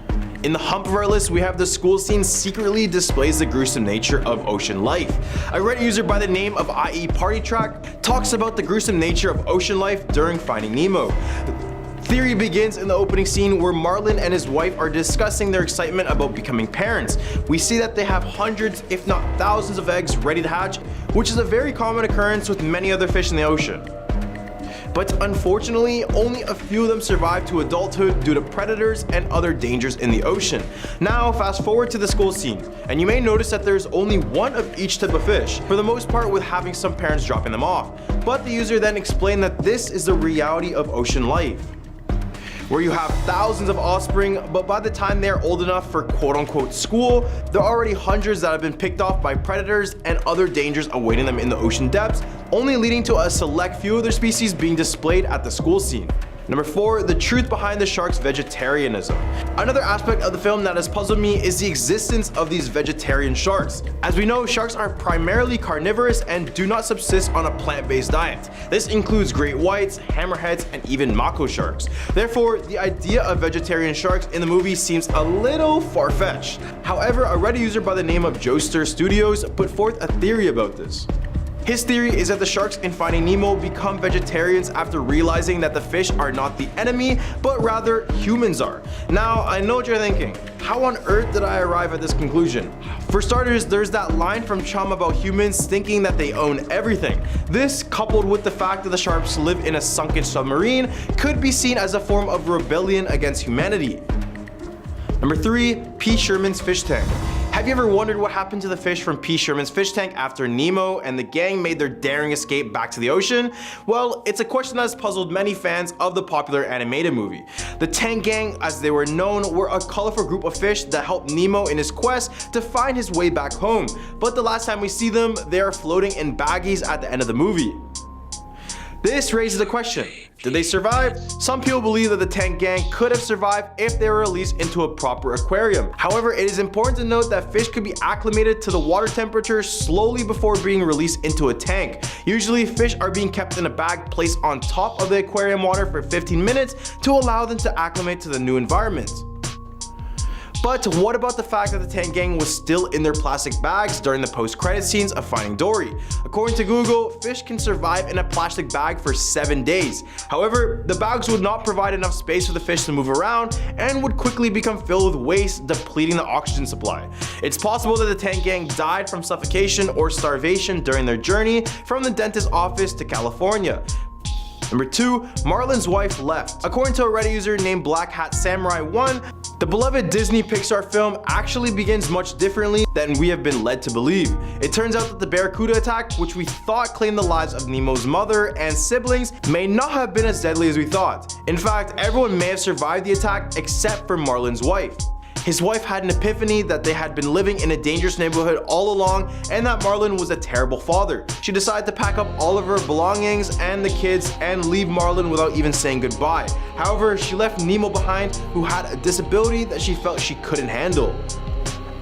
In the hump of our list, we have the school scene secretly displays the gruesome nature of ocean life. A Reddit user by the name of IE Party Track talks about the gruesome nature of ocean life during Finding Nemo. Theory begins in the opening scene where Marlin and his wife are discussing their excitement about becoming parents. We see that they have hundreds, if not thousands of eggs ready to hatch, which is a very common occurrence with many other fish in the ocean. But unfortunately, only a few of them survive to adulthood due to predators and other dangers in the ocean. Now, fast forward to the school scene, and you may notice that there's only one of each type of fish, for the most part with having some parents dropping them off. But the user then explained that this is the reality of ocean life, where you have thousands of offspring, but by the time they're old enough for quote-unquote school, there are already hundreds that have been picked off by predators and other dangers awaiting them in the ocean depths, only leading to a select few of their species being displayed at the school scene. Number 4, the truth behind the shark's vegetarianism. Another aspect of the film that has puzzled me is the existence of these vegetarian sharks. As we know, sharks are primarily carnivorous and do not subsist on a plant-based diet. This includes great whites, hammerheads, and even mako sharks. Therefore, the idea of vegetarian sharks in the movie seems a little far-fetched. However, a Reddit user by the name of Joester Studios put forth a theory about this. His theory is that the sharks in Finding Nemo become vegetarians after realizing that the fish are not the enemy, but rather humans are. Now, I know what you're thinking. How on earth did I arrive at this conclusion? For starters, there's that line from Chum about humans thinking that they own everything. This, coupled with the fact that the sharks live in a sunken submarine, could be seen as a form of rebellion against humanity. Number 3, P. Sherman's fish tank. Have you ever wondered what happened to the fish from P. Sherman's fish tank after Nemo and the gang made their daring escape back to the ocean? Well, it's a question that has puzzled many fans of the popular animated movie. The Tank Gang, as they were known, were a colorful group of fish that helped Nemo in his quest to find his way back home. But the last time we see them, they are floating in baggies at the end of the movie. This raises a question. Did they survive? Some people believe that the Tank Gang could have survived if they were released into a proper aquarium. However, it is important to note that fish could be acclimated to the water temperature slowly before being released into a tank. Usually, fish are being kept in a bag placed on top of the aquarium water for 15 minutes to allow them to acclimate to the new environment. But what about the fact that the Tank Gang was still in their plastic bags during the post-credit scenes of Finding Dory? According to Google, fish can survive in a plastic bag for 7 days. However, the bags would not provide enough space for the fish to move around and would quickly become filled with waste, depleting the oxygen supply. It's possible that the Tank Gang died from suffocation or starvation during their journey from the dentist's office to California. Number 2, Marlin's wife left. According to a Reddit user named Black Hat Samurai 1, the beloved Disney Pixar film actually begins much differently than we have been led to believe. It turns out that the Barracuda attack, which we thought claimed the lives of Nemo's mother and siblings, may not have been as deadly as we thought. In fact, everyone may have survived the attack except for Marlin's wife. His wife had an epiphany that they had been living in a dangerous neighborhood all along and that Marlin was a terrible father. She decided to pack up all of her belongings and the kids and leave Marlin without even saying goodbye. However, she left Nemo behind, who had a disability that she felt she couldn't handle.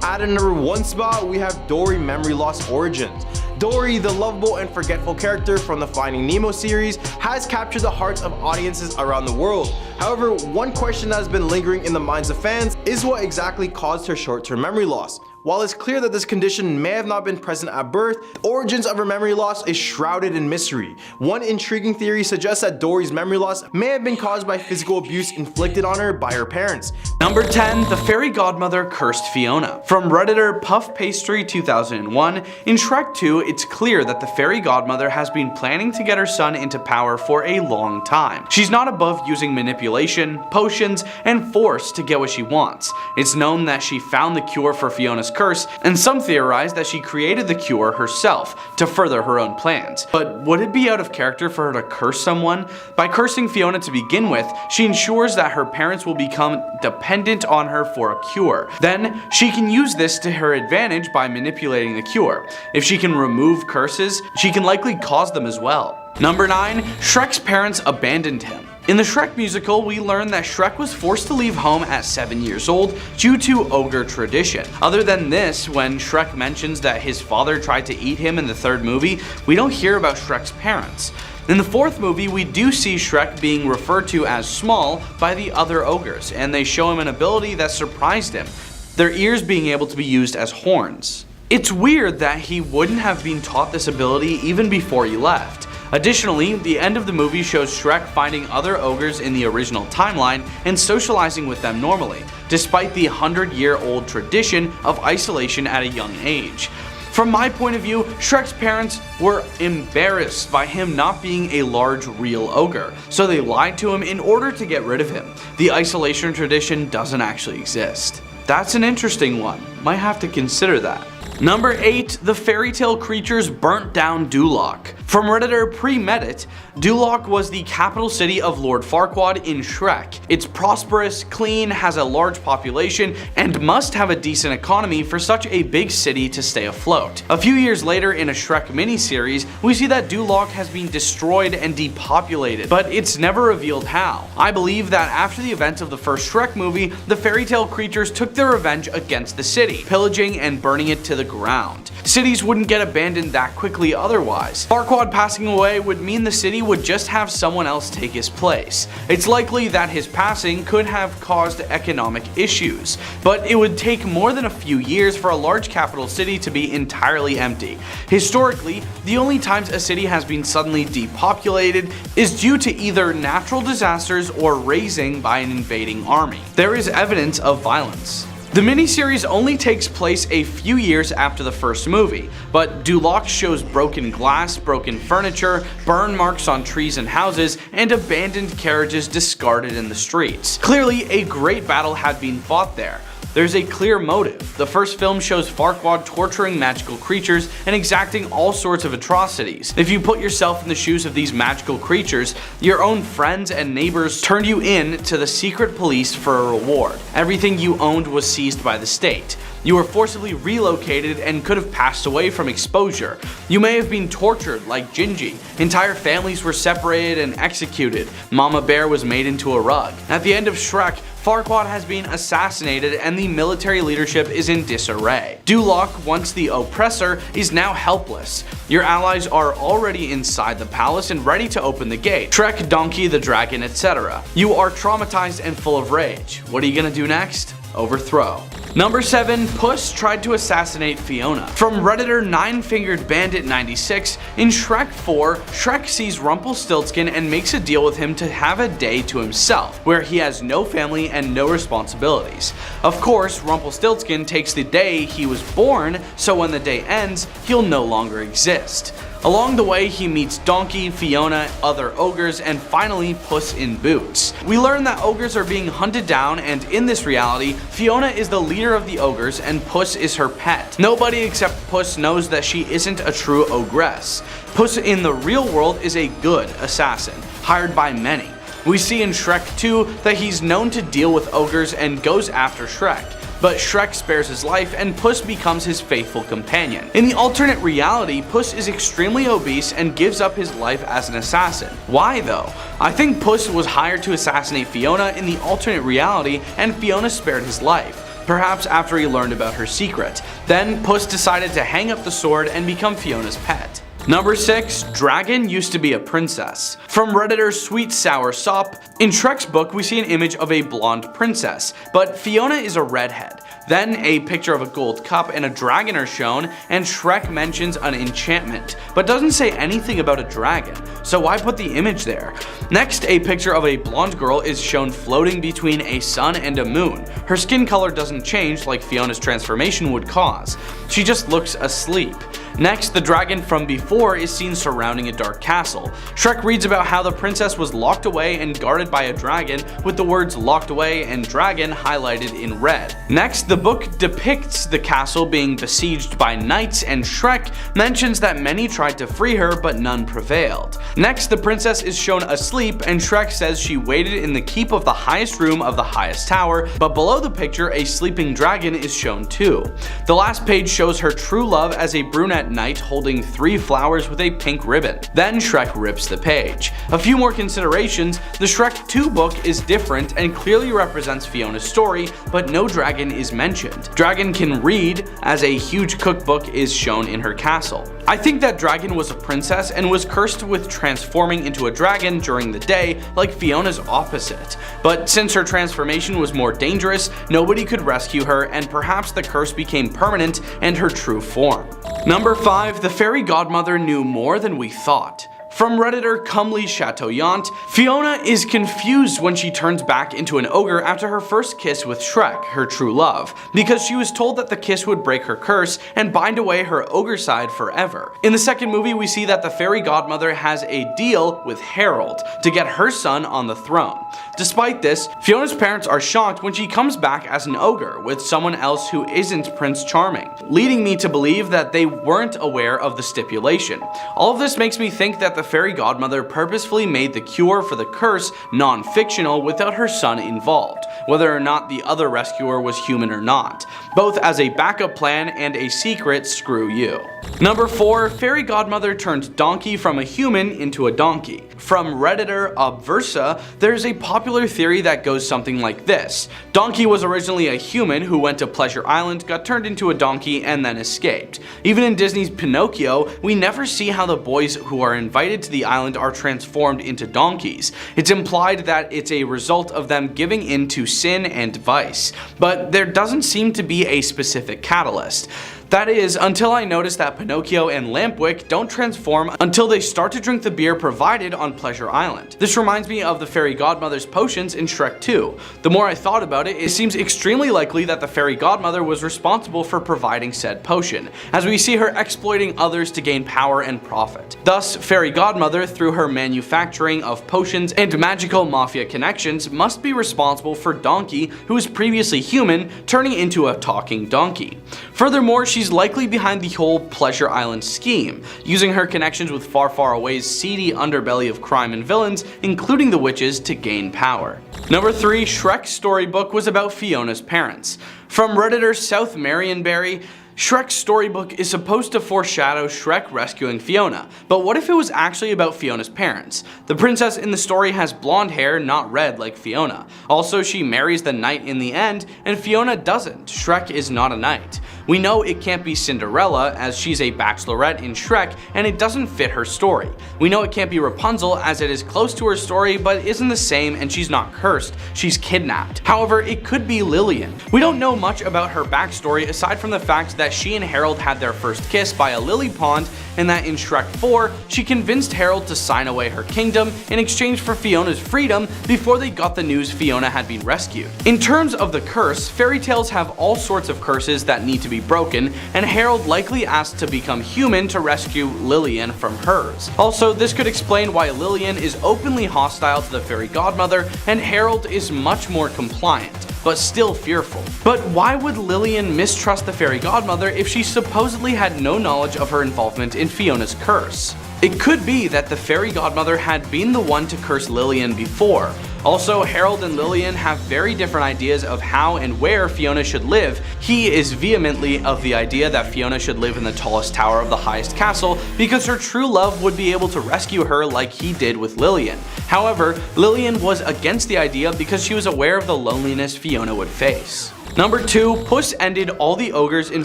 At a number 1 spot, we have Dory Memory Loss Origins. Dory, the lovable and forgetful character from the Finding Nemo series, has captured the hearts of audiences around the world. However, one question that has been lingering in the minds of fans is what exactly caused her short-term memory loss. While it's clear that this condition may have not been present at birth, the origins of her memory loss is shrouded in mystery. One intriguing theory suggests that Dory's memory loss may have been caused by physical abuse inflicted on her by her parents. Number 10, the fairy godmother cursed Fiona. From Redditor Puff Pastry 2001, in Shrek 2, it's clear that the fairy godmother has been planning to get her son into power for a long time. She's not above using manipulation, potions, and force to get what she wants. It's known that she found the cure for Fiona's curse, and some theorize that she created the cure herself to further her own plans. But would it be out of character for her to curse someone? By cursing Fiona to begin with, she ensures that her parents will become dependent on her for a cure. Then, she can use this to her advantage by manipulating the cure. If she can remove curses, she can likely cause them as well. Number 9, Shrek's parents abandoned him. In the Shrek musical, we learn that Shrek was forced to leave home at 7 years old due to ogre tradition. Other than this, when Shrek mentions that his father tried to eat him in the 3rd movie, we don't hear about Shrek's parents. In the 4th movie, we do see Shrek being referred to as small by the other ogres, and they show him an ability that surprised him, their ears being able to be used as horns. It's weird that he wouldn't have been taught this ability even before he left. Additionally, the end of the movie shows Shrek finding other ogres in the original timeline and socializing with them normally, despite the 100-year-old tradition of isolation at a young age. From my point of view, Shrek's parents were embarrassed by him not being a large real ogre, so they lied to him in order to get rid of him. The isolation tradition doesn't actually exist. That's an interesting one. Might have to consider that. Number 8. The fairy tale creatures burnt down Duloc. From Redditor Pre-Medit, Duloc was the capital city of Lord Farquaad in Shrek. It's prosperous, clean, has a large population, and must have a decent economy for such a big city to stay afloat. A few years later in a Shrek miniseries, we see that Duloc has been destroyed and depopulated, but it's never revealed how. I believe that after the events of the first Shrek movie, the fairy tale creatures took their revenge against the city, pillaging and burning it to the ground. Cities wouldn't get abandoned that quickly otherwise. Farquaad passing away would mean the city would just have someone else take his place. It's likely that his passing could have caused economic issues, but it would take more than a few years for a large capital city to be entirely empty. Historically, the only times a city has been suddenly depopulated is due to either natural disasters or razing by an invading army. There is evidence of violence. The miniseries only takes place a few years after the first movie, but Duloc shows broken glass, broken furniture, burn marks on trees and houses, and abandoned carriages discarded in the streets. Clearly, a great battle had been fought there. There's a clear motive. The first film shows Farquaad torturing magical creatures and exacting all sorts of atrocities. If you put yourself in the shoes of these magical creatures, your own friends and neighbors turned you in to the secret police for a reward. Everything you owned was seized by the state. You were forcibly relocated and could have passed away from exposure. You may have been tortured like Gingy. Entire families were separated and executed. Mama Bear was made into a rug. At the end of Shrek, Farquaad has been assassinated and the military leadership is in disarray. Duloc, once the oppressor, is now helpless. Your allies are already inside the palace and ready to open the gate. Shrek, Donkey, the dragon, etc. You are traumatized and full of rage. What are you gonna do next? Overthrow. Number 7. Puss tried to assassinate Fiona. From Redditor 9-Fingered Bandit 96, in Shrek 4, Shrek sees Rumpelstiltskin and makes a deal with him to have a day to himself, where he has no family and no responsibilities. Of course, Rumpelstiltskin takes the day he was born, so when the day ends, he'll no longer exist. Along the way, he meets Donkey, Fiona, other ogres, and finally Puss in Boots. We learn that ogres are being hunted down, and in this reality, Fiona is the leader of the ogres and Puss is her pet. Nobody except Puss knows that she isn't a true ogress. Puss in the real world is a good assassin, hired by many. We see in Shrek 2 that he's known to deal with ogres and goes after Shrek. But Shrek spares his life and Puss becomes his faithful companion. In the alternate reality, Puss is extremely obese and gives up his life as an assassin. Why though? I think Puss was hired to assassinate Fiona in the alternate reality and Fiona spared his life. Perhaps after he learned about her secret. Then Puss decided to hang up the sword and become Fiona's pet. Number 6. Dragon used to be a princess. From Redditor Sweet Sour Sop, in Shrek's book we see an image of a blonde princess, but Fiona is a redhead. Then a picture of a gold cup and a dragon are shown, and Shrek mentions an enchantment, but doesn't say anything about a dragon, so why put the image there? Next, a picture of a blonde girl is shown floating between a sun and a moon. Her skin color doesn't change like Fiona's transformation would cause. She just looks asleep. Next, the dragon from before is seen surrounding a dark castle. Shrek reads about how the princess was locked away and guarded by a dragon, with the words locked away and dragon highlighted in red. Next, the book depicts the castle being besieged by knights, and Shrek mentions that many tried to free her but none prevailed. Next, the princess is shown asleep and Shrek says she waited in the keep of the highest room of the highest tower, but below the picture a sleeping dragon is shown too. The last page shows her true love as a brunette knight holding 3 flowers with a pink ribbon. Then Shrek rips the page. A few more considerations: the Shrek 2 book is different and clearly represents Fiona's story, but no dragon is mentioned. Dragon can read, as a huge cookbook is shown in her castle. I think that Dragon was a princess and was cursed with transforming into a dragon during the day, like Fiona's opposite. But since her transformation was more dangerous, nobody could rescue her, and perhaps the curse became permanent and her true form. Number 5. The fairy godmother knew more than we thought. From Redditor Comely Chateauillant, Fiona is confused when she turns back into an ogre after her first kiss with Shrek, her true love, because she was told that the kiss would break her curse and bind away her ogre side forever. In the second movie, we see that the fairy godmother has a deal with Harold to get her son on the throne. Despite this, Fiona's parents are shocked when she comes back as an ogre with someone else who isn't Prince Charming, leading me to believe that they weren't aware of the stipulation. All of this makes me think that the fairy godmother purposefully made the cure for the curse non-fictional without her son involved, whether or not the other rescuer was human or not, both as a backup plan and a secret screw you. Number 4, fairy godmother turned donkey from a human into a donkey. From Redditor Obversa, there's a popular theory that goes something like this. Donkey was originally a human who went to Pleasure Island, got turned into a donkey, and then escaped. Even in Disney's Pinocchio, we never see how the boys who are invited to the island are transformed into donkeys. It's implied that it's a result of them giving in to sin and vice, but there doesn't seem to be a specific catalyst. That is, until I notice that Pinocchio and Lampwick don't transform until they start to drink the beer provided on Pleasure Island. This reminds me of the fairy godmother's potions in Shrek 2. The more I thought about it, it seems extremely likely that the fairy godmother was responsible for providing said potion, as we see her exploiting others to gain power and profit. Thus, fairy godmother, through her manufacturing of potions and magical mafia connections, must be responsible for Donkey, who was previously human, turning into a talking donkey. Furthermore, she's likely behind the whole Pleasure Island scheme, using her connections with Far Far Away's seedy underbelly of crime and villains, including the witches, to gain power. Number 3, Shrek's storybook was about Fiona's parents. From Redditor South Marionberry, Shrek's storybook is supposed to foreshadow Shrek rescuing Fiona, but what if it was actually about Fiona's parents? The princess in the story has blonde hair, not red like Fiona. Also, she marries the knight in the end, and Fiona doesn't. Shrek is not a knight. We know it can't be Cinderella, as she's a bachelorette in Shrek, and it doesn't fit her story. We know it can't be Rapunzel, as it is close to her story, but isn't the same, and she's not cursed, she's kidnapped. However, it could be Lillian. We don't know much about her backstory aside from the fact that she and Harold had their first kiss by a lily pond, and that in Shrek 4, she convinced Harold to sign away her kingdom in exchange for Fiona's freedom before they got the news Fiona had been rescued. In terms of the curse, fairy tales have all sorts of curses that need to be broken, and Harold likely asked to become human to rescue Lillian from hers. Also, this could explain why Lillian is openly hostile to the fairy godmother, and Harold is much more compliant, but still fearful. But why would Lillian mistrust the fairy godmother if she supposedly had no knowledge of her involvement in Fiona's curse? It could be that the fairy godmother had been the one to curse Lillian before. Also, Harold and Lillian have very different ideas of how and where Fiona should live. He is vehemently of the idea that Fiona should live in the tallest tower of the highest castle because her true love would be able to rescue her like he did with Lillian. However, Lillian was against the idea because she was aware of the loneliness Fiona would face. Number 2, Puss ended all the ogres in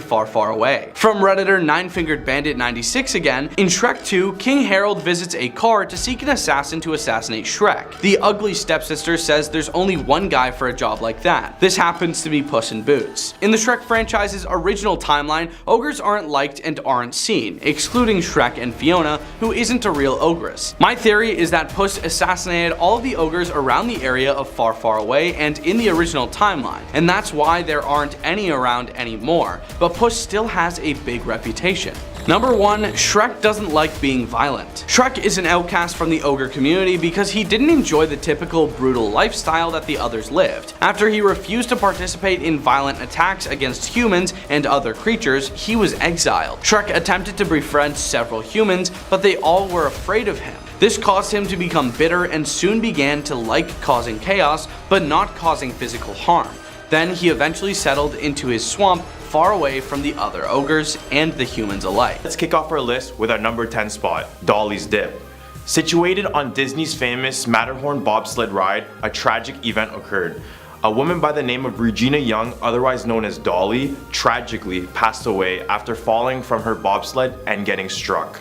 Far Far Away. From Redditor 9-Fingered Bandit 96 again, in Shrek 2, King Harold visits a car to seek an assassin to assassinate Shrek. The ugly stepsister says there's only one guy for a job like that. This happens to be Puss in Boots. In the Shrek franchise's original timeline, ogres aren't liked and aren't seen, excluding Shrek and Fiona, who isn't a real ogress. My theory is that Puss assassinated all of the ogres around the area of Far Far Away and in the original timeline, and that's why there aren't any around anymore, but Puss still has a big reputation. Number 1, Shrek doesn't like being violent. Shrek is an outcast from the ogre community because he didn't enjoy the typical brutal lifestyle that the others lived. After he refused to participate in violent attacks against humans and other creatures, he was exiled. Shrek attempted to befriend several humans, but they all were afraid of him. This caused him to become bitter and soon began to like causing chaos, but not causing physical harm. Then he eventually settled into his swamp far away from the other ogres and the humans alike. Let's kick off our list with our number 10 spot, Dolly's Dip. Situated on Disney's famous Matterhorn bobsled ride, a tragic event occurred. A woman by the name of Regina Young, otherwise known as Dolly, tragically passed away after falling from her bobsled and getting struck.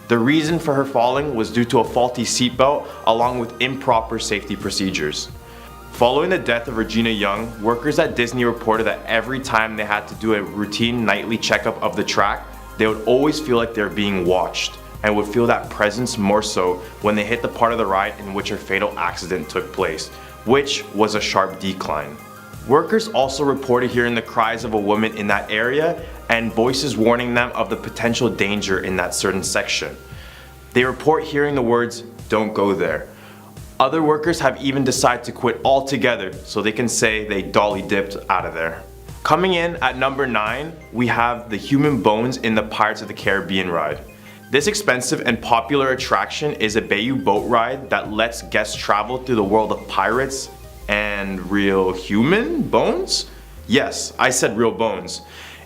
The reason for her falling was due to a faulty seatbelt along with improper safety procedures. Following the death of Regina Young, workers at Disney reported that every time they had to do a routine nightly checkup of the track, they would always feel like they're being watched. and would feel that presence more so when they hit the part of the ride in which a fatal accident took place, which was a sharp decline. Workers also reported hearing the cries of a woman in that area and voices warning them of the potential danger in that certain section. They report hearing the words, "Don't go there." Other workers have even decided to quit altogether so they can say they dolly dipped out of there. Coming in at number 9, we have the human bones in the Pirates of the Caribbean ride. This expensive and popular attraction is a bayou boat ride that lets guests travel through the world of pirates and real human bones? Yes, I said real bones.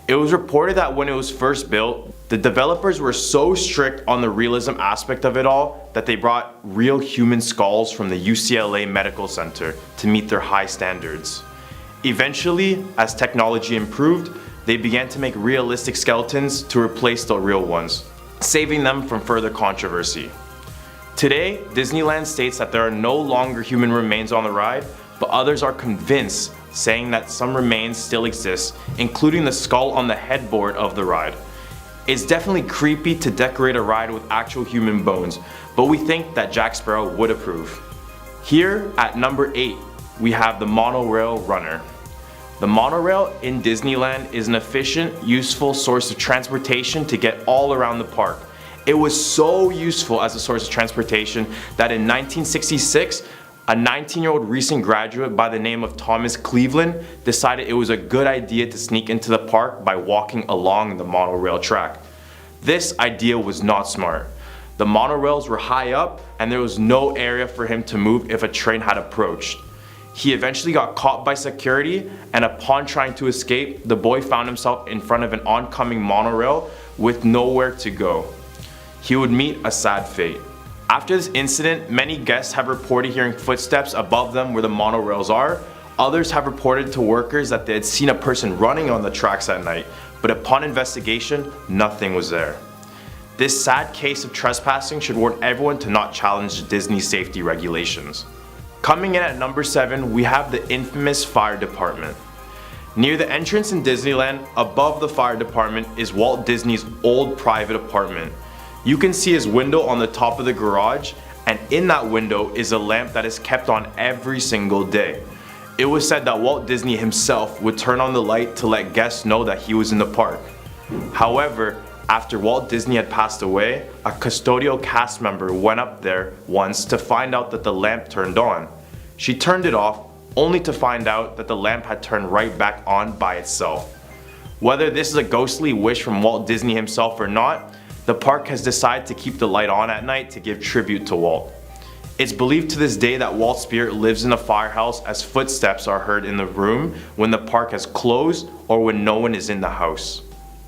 It was reported that when it was first built, the developers were so strict on the realism aspect of it all that they brought real human skulls from the UCLA Medical Center to meet their high standards. Eventually, as technology improved, they began to make realistic skeletons to replace the real ones, saving them from further controversy. Today, Disneyland states that there are no longer human remains on the ride, but others are convinced, saying that some remains still exist, including the skull on the headboard of the ride. It's definitely creepy to decorate a ride with actual human bones, but we think that Jack Sparrow would approve. Here at number 8, we have the monorail runner. The monorail in Disneyland is an efficient, useful source of transportation to get all around the park. It was so useful as a source of transportation that in 1966, a 19-year-old recent graduate by the name of Thomas Cleveland decided it was a good idea to sneak into the park by walking along the monorail track. This idea was not smart. The monorails were high up and there was no area for him to move if a train had approached. He eventually got caught by security, and upon trying to escape, the boy found himself in front of an oncoming monorail with nowhere to go. He would meet a sad fate. After this incident, many guests have reported hearing footsteps above them where the monorails are. Others have reported to workers that they had seen a person running on the tracks at night, but upon investigation, nothing was there. This sad case of trespassing should warn everyone to not challenge Disney safety regulations. Coming in at number 7, we have the infamous fire department. Near the entrance in Disneyland, above the fire department, is Walt Disney's old private apartment. You can see his window on the top of the garage, and in that window is a lamp that is kept on every single day. It was said that Walt Disney himself would turn on the light to let guests know that he was in the park. However, after Walt Disney had passed away, a custodial cast member went up there once to find out that the lamp turned on. She turned it off, only to find out that the lamp had turned right back on by itself. Whether this is a ghostly wish from Walt Disney himself or not, the park has decided to keep the light on at night to give tribute to Walt. It's believed to this day that Walt's spirit lives in a firehouse as footsteps are heard in the room when the park has closed or when no one is in the house.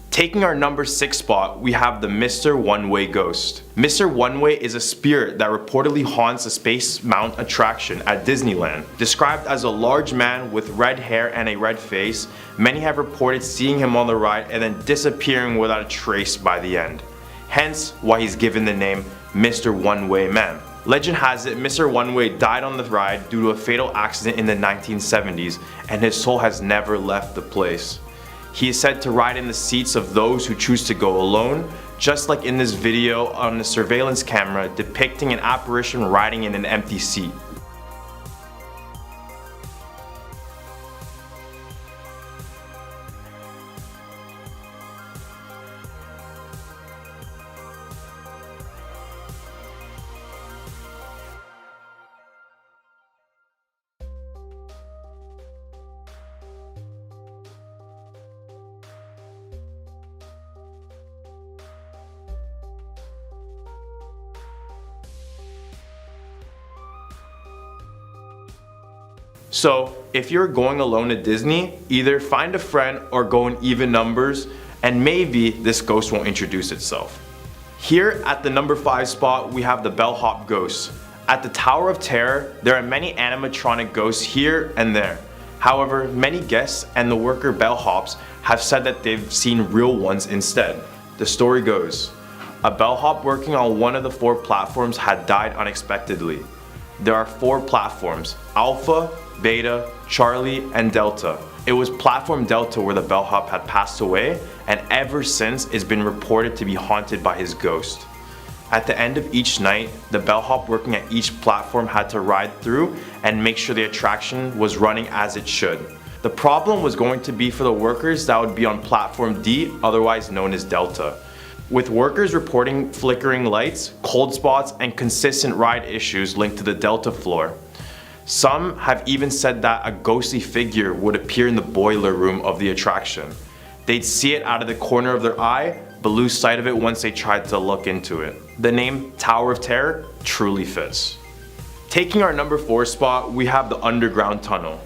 Taking our number 6 spot, we have the Mr. One-Way Ghost. Mr. One-Way is a spirit that reportedly haunts a Space Mountain attraction at Disneyland. Described as a large man with red hair and a red face, many have reported seeing him on the ride and then disappearing without a trace by the end. Hence why he's given the name Mr. One-Way Man. Legend has it Mr. One-Way died on the ride due to a fatal accident in the 1970s, and his soul has never left the place. He is said to ride in the seats of those who choose to go alone, just like in this video on the surveillance camera depicting an apparition riding in an empty seat. So, if you're going alone to Disney, either find a friend or go in even numbers, and maybe this ghost won't introduce itself. Here at the number 5 spot, we have the bellhop ghost. At the Tower of Terror, there are many animatronic ghosts here and there. However, many guests and the worker bellhops have said that they've seen real ones instead. The story goes, a bellhop working on one of the 4 platforms had died unexpectedly. There are 4 platforms, Alpha, Beta, Charlie, and Delta. It was platform Delta where the bellhop had passed away, and ever since it's been reported to be haunted by his ghost. At the end of each night, the bellhop working at each platform had to ride through and make sure the attraction was running as it should. The problem was going to be for the workers that would be on platform D, otherwise known as Delta, with workers reporting flickering lights, cold spots, and consistent ride issues linked to the Delta floor. Some have even said that a ghostly figure would appear in the boiler room of the attraction. They'd see it out of the corner of their eye, but lose sight of it once they tried to look into it. The name Tower of Terror truly fits. Taking our number 4 spot, we have the underground tunnel.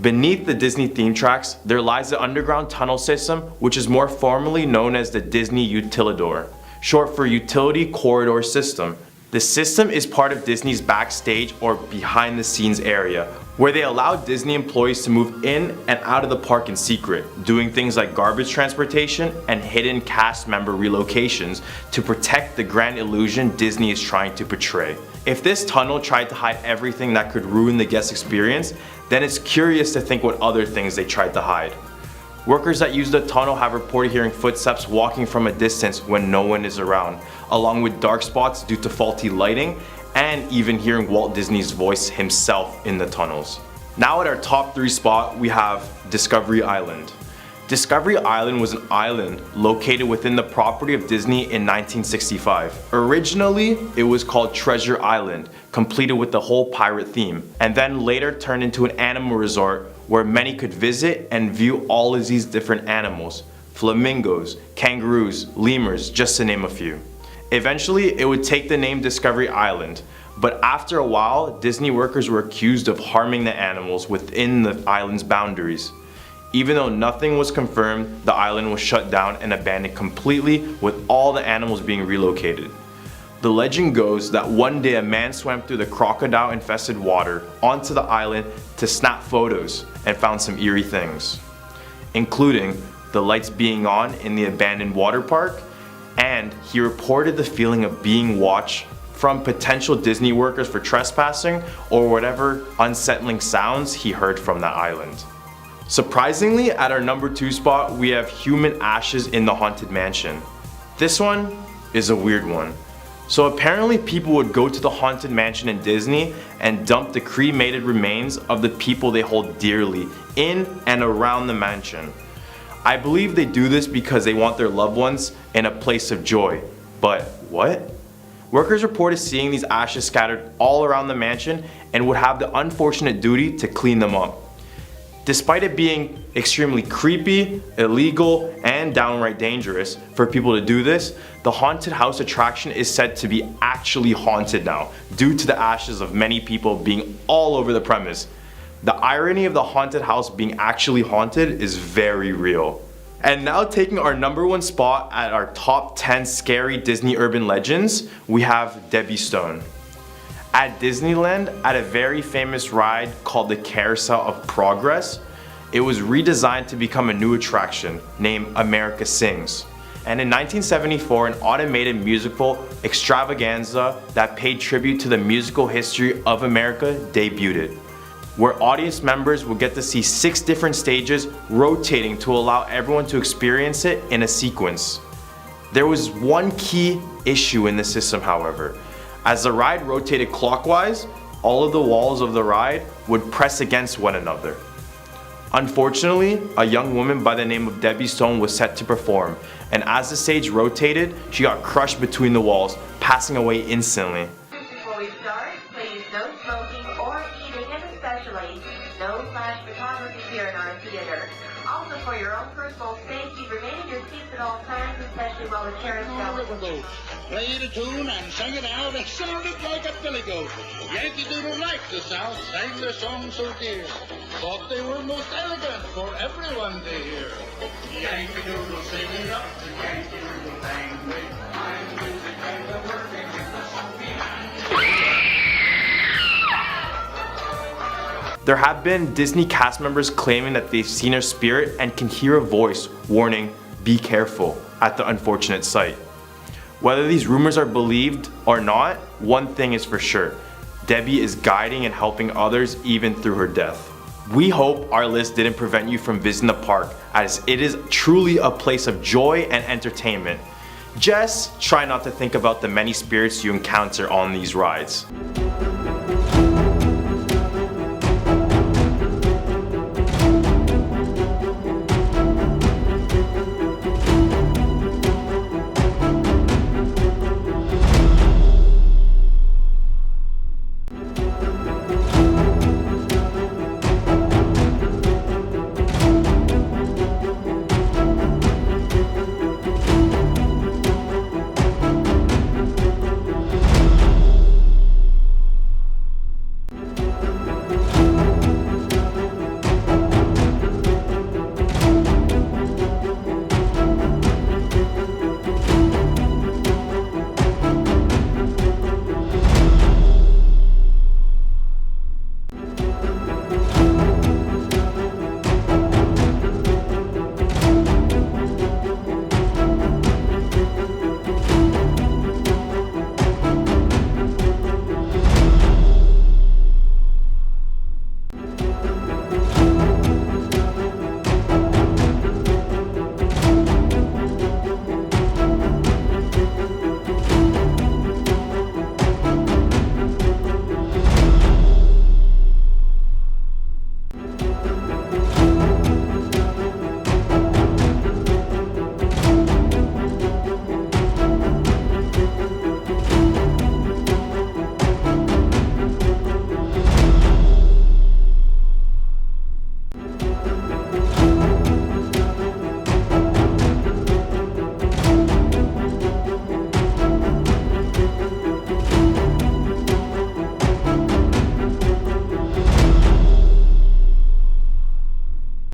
Beneath the Disney theme tracks, there lies the underground tunnel system, which is more formally known as the Disney Utilidor, short for Utility Corridor System. The system is part of Disney's backstage or behind the scenes area, where they allow Disney employees to move in and out of the park in secret, doing things like garbage transportation and hidden cast member relocations to protect the grand illusion Disney is trying to portray. If this tunnel tried to hide everything that could ruin the guest experience, then it's curious to think what other things they tried to hide. Workers that use the tunnel have reported hearing footsteps walking from a distance when no one is around, along with dark spots due to faulty lighting, and even hearing Walt Disney's voice himself in the tunnels. Now at our top 3 spot, we have Discovery Island. Discovery Island was an island located within the property of Disney in 1965. Originally, it was called Treasure Island, completed with the whole pirate theme, and then later turned into an animal resort where many could visit and view all of these different animals: flamingos, kangaroos, lemurs, just to name a few. Eventually, it would take the name Discovery Island, but after a while, Disney workers were accused of harming the animals within the island's boundaries. Even though nothing was confirmed, the island was shut down and abandoned completely, with all the animals being relocated. The legend goes that one day a man swam through the crocodile-infested water onto the island to snap photos and found some eerie things, including the lights being on in the abandoned water park, and he reported the feeling of being watched from potential Disney workers for trespassing or whatever unsettling sounds he heard from that island. Surprisingly, at our number 2 spot, we have human ashes in the Haunted Mansion. This one is a weird one. So apparently people would go to the Haunted Mansion in Disney and dump the cremated remains of the people they hold dearly in and around the mansion. I believe they do this because they want their loved ones in a place of joy. But what? Workers reported seeing these ashes scattered all around the mansion and would have the unfortunate duty to clean them up. Despite it being extremely creepy, illegal, and downright dangerous for people to do this, the haunted house attraction is said to be actually haunted now, due to the ashes of many people being all over the premise. The irony of the haunted house being actually haunted is very real. And now taking our number 1 spot at our top 10 scary Disney urban legends, we have Debbie Stone. At Disneyland, at a very famous ride called the Carousel of Progress, it was redesigned to become a new attraction named America Sings. And in 1974, an automated musical extravaganza that paid tribute to the musical history of America debuted, where audience members would get to see 6 different stages rotating to allow everyone to experience it in a sequence. There was one key issue in the system, however. As the ride rotated clockwise, all of the walls of the ride would press against one another. Unfortunately, a young woman by the name of Debbie Stone was set to perform, and as the stage rotated, she got crushed between the walls, passing away instantly. Before we start, please no smoking or eating, and especially no flash photography here in our theater. Also, for your own personal safety, remain in your seats at all times, especially while the carousel is... Played a tune and sang it out. It sounded like a billy goat. Yankee Doodle liked the South, sang their song so dear. Thought they were most elegant for everyone to hear. Yankee Doodle sing it up, the Yankee Doodle language. I'm music and the working in the song behind. There have been Disney cast members claiming that they've seen a spirit and can hear a voice warning, "Be careful," at the unfortunate sight. Whether these rumors are believed or not, one thing is for sure: Debbie is guiding and helping others even through her death. We hope our list didn't prevent you from visiting the park, as it is truly a place of joy and entertainment. Just try not to think about the many spirits you encounter on these rides.